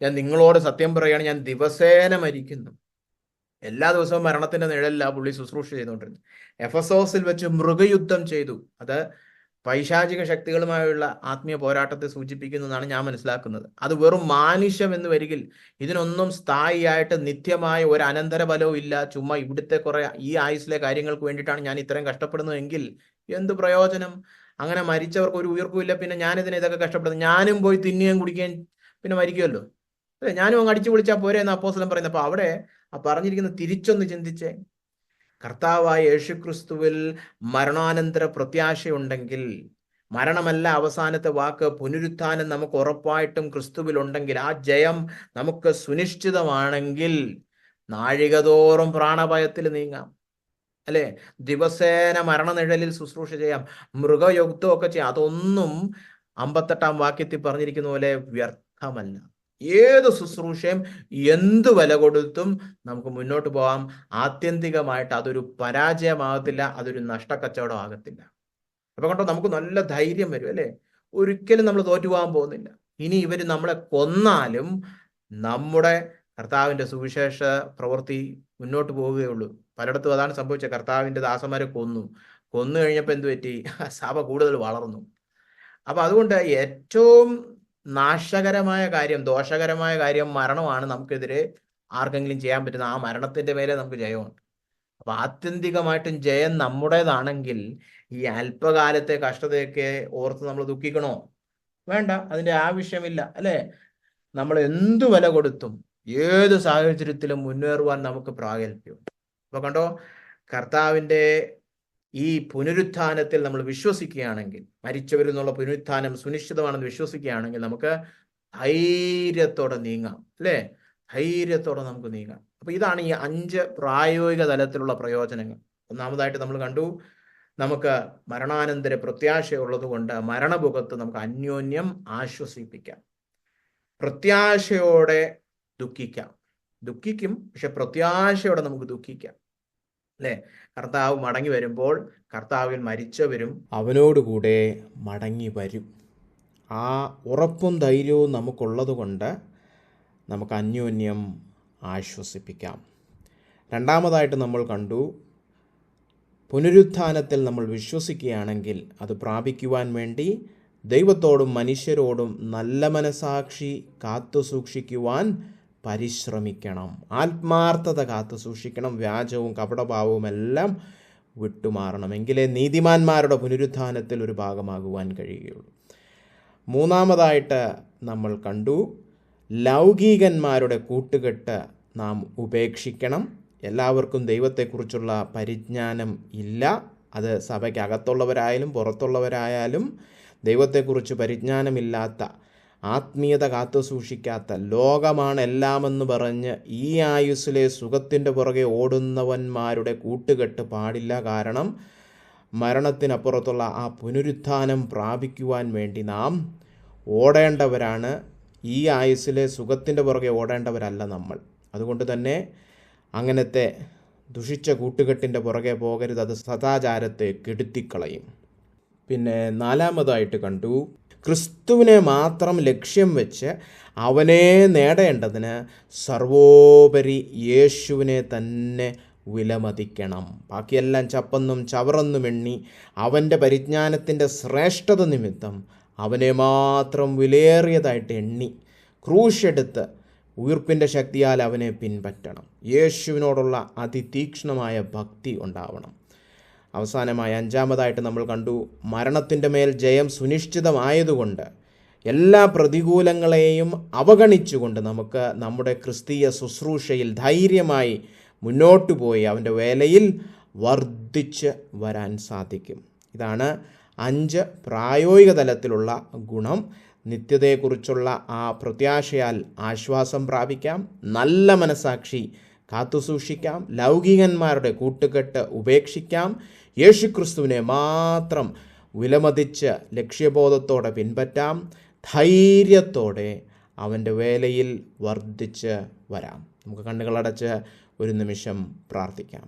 ഞാൻ നിങ്ങളോട് സത്യം പറയുകയാണ്, ഞാൻ ദിവസേന മരിക്കുന്നു. എല്ലാ ദിവസവും മരണത്തിന്റെ നിഴലില്ല പുള്ളി ശുശ്രൂഷ ചെയ്തുകൊണ്ടിരുന്നു. എഫെസോസിൽ വെച്ച് മൃഗയുദ്ധം ചെയ്തു. അത് പൈശാചിക ശക്തികളുമായുള്ള ആത്മീയ പോരാട്ടത്തെ സൂചിപ്പിക്കുന്നതാണ് ഞാൻ മനസ്സിലാക്കുന്നത്. അത് വെറും മാനുഷ്യം എന്ന് വരികിൽ ഇതിനൊന്നും സ്ഥായിയായിട്ട് നിത്യമായ ഒരു അനന്തര ഫലവും ഇല്ല. ചുമ്മാ ഇവിടുത്തെ കുറെ ഈ ആയുസ്സിലെ കാര്യങ്ങൾക്ക് വേണ്ടിയിട്ടാണ് ഞാൻ ഇത്രയും കഷ്ടപ്പെടുന്നതെങ്കിൽ എന്ത് പ്രയോജനം? അങ്ങനെ മരിച്ചവർക്ക് ഒരു ഉയർപ്പുമില്ല, പിന്നെ ഇതൊക്കെ കഷ്ടപ്പെടുന്നത്. ഞാനും പോയി തിന്നുകയും കുടിക്കുകയും പിന്നെ മരിക്കുമല്ലോ, അല്ലെ? ഞാനും അങ്ങ് അടിച്ചു പൊളിച്ചാൽ പോരെ എന്ന് അപ്പോസ്തലൻ പറയുന്നത്. അപ്പൊ അവിടെ പറഞ്ഞിരിക്കുന്നത് തിരിച്ചൊന്ന് ചിന്തിച്ചേ. കർത്താവായ യേശുക്രിസ്തുവിൽ മരണാനന്തര പ്രത്യാശയുണ്ടെങ്കിൽ, മരണമല്ല അവസാനത്തെ വാക്ക്, പുനരുത്ഥാനം നമുക്ക് ഉറപ്പായിട്ടും ക്രിസ്തുവിൽ ഉണ്ടെങ്കിൽ, ആ ജയം നമുക്ക് സുനിശ്ചിതമാണെങ്കിൽ നാഴികതോറും പ്രാണഭയത്തിൽ നീങ്ങാം, അല്ലേ? ദിവസേന മരണനിഴലിൽ ശുശ്രൂഷ ചെയ്യാം, മൃഗയുക്തമൊക്കെ ചെയ്യാം. അതൊന്നും 58 വാക്യത്തിൽ പറഞ്ഞിരിക്കുന്ന പോലെ വ്യർത്ഥമല്ല. ഏത് ശുശ്രൂഷയും എന്ത് വില കൊടുത്തും നമുക്ക് മുന്നോട്ട് പോകാം. ആത്യന്തികമായിട്ട് അതൊരു പരാജയമാകത്തില്ല, അതൊരു നഷ്ടക്കച്ചവടം ആകത്തില്ല. അപ്പൊ കണ്ടോ, നമുക്ക് നല്ല ധൈര്യം വരും, അല്ലേ? ഒരിക്കലും നമ്മൾ തോറ്റുപോകാൻ പോകുന്നില്ല. ഇനി ഇവർ നമ്മളെ കൊന്നാലും നമ്മുടെ കർത്താവിന്റെ സുവിശേഷ പ്രവൃത്തി മുന്നോട്ട് പോവുകയുള്ളൂ. പലയിടത്തും അതാണ് സംഭവിച്ചത്. കർത്താവിന്റെ ദാസന്മാരെ കൊന്നു കഴിഞ്ഞപ്പോൾ എന്ത് പറ്റി? സഭ കൂടുതൽ വളർന്നു. അപ്പൊ അതുകൊണ്ട് ഏറ്റവും നാശകരമായ കാര്യം, ദോഷകരമായ കാര്യം മരണമാണ്. നമുക്കെതിരെ ആർക്കെങ്കിലും ചെയ്യാൻ പറ്റുന്ന ആ മരണത്തിന്റെ മേലെ നമുക്ക് ജയമുണ്ട്. അപ്പൊ ആത്യന്തികമായിട്ടും ജയം നമ്മുടേതാണെങ്കിൽ ഈ അല്പകാലത്തെ കഷ്ടതയൊക്കെ ഓർത്ത് നമ്മൾ ദുഃഖിക്കണോ? വേണ്ട, അതിന്റെ ആവശ്യമില്ല, അല്ലേ? നമ്മൾ എന്തു വില കൊടുത്തും ഏത് സാഹചര്യത്തിലും മുന്നേറുവാൻ നമുക്ക് പ്രാഗൽഭ്യം. അപ്പൊ കണ്ടോ, കർത്താവിന്റെ ഈ പുനരുത്ഥാനത്തിൽ നമ്മൾ വിശ്വസിക്കുകയാണെങ്കിൽ, മരിച്ചവരിൽ നിന്നുള്ള പുനരുത്ഥാനം സുനിശ്ചിതമാണെന്ന് വിശ്വസിക്കുകയാണെങ്കിൽ നമുക്ക് ധൈര്യത്തോടെ നീങ്ങാം, അല്ലേ? ധൈര്യത്തോടെ നമുക്ക് നീങ്ങാം. അപ്പൊ ഇതാണ് ഈ 5 പ്രായോഗിക തലത്തിലുള്ള പ്രയോജനങ്ങൾ. ഒന്നാമതായിട്ട് നമ്മൾ കണ്ടു, നമുക്ക് മരണാനന്തര പ്രത്യാശയുള്ളത് കൊണ്ട് മരണമുഖത്ത് നമുക്ക് അന്യോന്യം ആശ്വസിപ്പിക്കാം. പ്രത്യാശയോടെ ദുഃഖിക്കും, പക്ഷെ പ്രത്യാശയോടെ നമുക്ക് ദുഃഖിക്കാം, അല്ലേ? കർത്താവ് മടങ്ങി വരുമ്പോൾ കർത്താവിൽ മരിച്ചവരും അവനോടുകൂടെ മടങ്ങി വരും. ആ ഉറപ്പും ധൈര്യവും നമുക്കുള്ളത് കൊണ്ട് നമുക്ക് അന്യോന്യം ആശ്വസിപ്പിക്കാം. രണ്ടാമതായിട്ട് നമ്മൾ കണ്ടു, പുനരുത്ഥാനത്തിൽ നമ്മൾ വിശ്വസിക്കുകയാണെങ്കിൽ അത് പ്രാപിക്കുവാൻ വേണ്ടി ദൈവത്തോടും മനുഷ്യരോടും നല്ല മനസാക്ഷി കാത്തുസൂക്ഷിക്കുവാൻ പരിശ്രമിക്കണം. ആത്മാർത്ഥത കാത്തുസൂക്ഷിക്കണം. വ്യാജവും കപടഭാവവും എല്ലാം വിട്ടുമാറണം. എങ്കിലേ നീതിമാന്മാരുടെ പുനരുത്ഥാനത്തിൽ ഒരു ഭാഗമാകുവാൻ കഴിയുകയുള്ളൂ. മൂന്നാമതായിട്ട് നമ്മൾ കണ്ടു, ലൗകികന്മാരുടെ കൂട്ടുകെട്ട് നാം ഉപേക്ഷിക്കണം. എല്ലാവർക്കും ദൈവത്തെക്കുറിച്ചുള്ള പരിജ്ഞാനം ഇല്ല. അത് സഭയ്ക്കകത്തുള്ളവരായാലും പുറത്തുള്ളവരായാലും ദൈവത്തെക്കുറിച്ച് പരിജ്ഞാനമില്ലാത്ത, ആത്മീയത കാത്തുസൂക്ഷിക്കാത്ത, ലോകമാണ് എല്ലാമെന്ന് പറഞ്ഞ് ഈ ആയുസ്സിലെ സുഖത്തിൻ്റെ പുറകെ ഓടുന്നവന്മാരുടെ കൂട്ടുകെട്ട് പാടില്ല. കാരണം മരണത്തിനപ്പുറത്തുള്ള ആ പുനരുത്ഥാനം പ്രാപിക്കുവാൻ വേണ്ടി നാം ഓടേണ്ടവരാണ്. ഈ ആയുസ്സിലെ സുഖത്തിൻ്റെ പുറകെ ഓടേണ്ടവരല്ല നമ്മൾ. അതുകൊണ്ട് തന്നെ അങ്ങനത്തെ ദുഷിച്ച കൂട്ടുകെട്ടിൻ്റെ പുറകെ പോകരുത്. അത് സദാചാരത്തെ കെടുത്തിക്കളയും. പിന്നെ നാലാമതായിട്ട് കണ്ടു, ക്രിസ്തുവിനെ മാത്രം ലക്ഷ്യം വെച്ച് അവനെ നേടേണ്ടതിന് സർവോപരി യേശുവിനെ തന്നെ വിലമതിക്കണം. ബാക്കിയെല്ലാം ചപ്പെന്നും ചവറെന്നും എണ്ണി അവൻ്റെ പരിജ്ഞാനത്തിൻ്റെ ശ്രേഷ്ഠത നിമിത്തം അവനെ മാത്രം വിലയേറിയതായിട്ട് എണ്ണി ക്രൂശെടുത്ത് ഉയിർപ്പിൻ്റെ ശക്തിയാൽ അവനെ പിൻപറ്റണം. യേശുവിനോടുള്ള അതിതീക്ഷ്ണമായ ഭക്തി ഉണ്ടാവണം. അവസാനമായി അഞ്ചാമതായിട്ട് നമ്മൾ കണ്ടു, മരണത്തിൻ്റെ മേൽ ജയം സുനിശ്ചിതമായതുകൊണ്ട് എല്ലാ പ്രതികൂലങ്ങളെയും അവഗണിച്ചുകൊണ്ട് നമുക്ക് നമ്മുടെ ക്രിസ്തീയ ശുശ്രൂഷയിൽ ധൈര്യമായി മുന്നോട്ട് പോയി അവൻ്റെ വേലയിൽ വർദ്ധിച്ച് വരാൻ സാധിക്കും. ഇതാണ് 5 പ്രായോഗിക തലത്തിലുള്ള ഗുണം. നിത്യതയെക്കുറിച്ചുള്ള ആ പ്രത്യാശയാൽ ആശ്വാസം പ്രാപിക്കാം, നല്ല മനസാക്ഷി കാത്തുസൂക്ഷിക്കാം, ലൗകികന്മാരുടെ കൂട്ടുകെട്ട് ഉപേക്ഷിക്കാം, യേശുക്രിസ്തുവിനെ മാത്രം വിലമതിച്ച് ലക്ഷ്യബോധത്തോടെ പിൻപറ്റാം, ധൈര്യത്തോടെ അവൻ്റെ വേലയിൽ വർദ്ധിച്ച് വരാം. നമുക്ക് കണ്ണുകളടച്ച് ഒരു നിമിഷം പ്രാർത്ഥിക്കാം.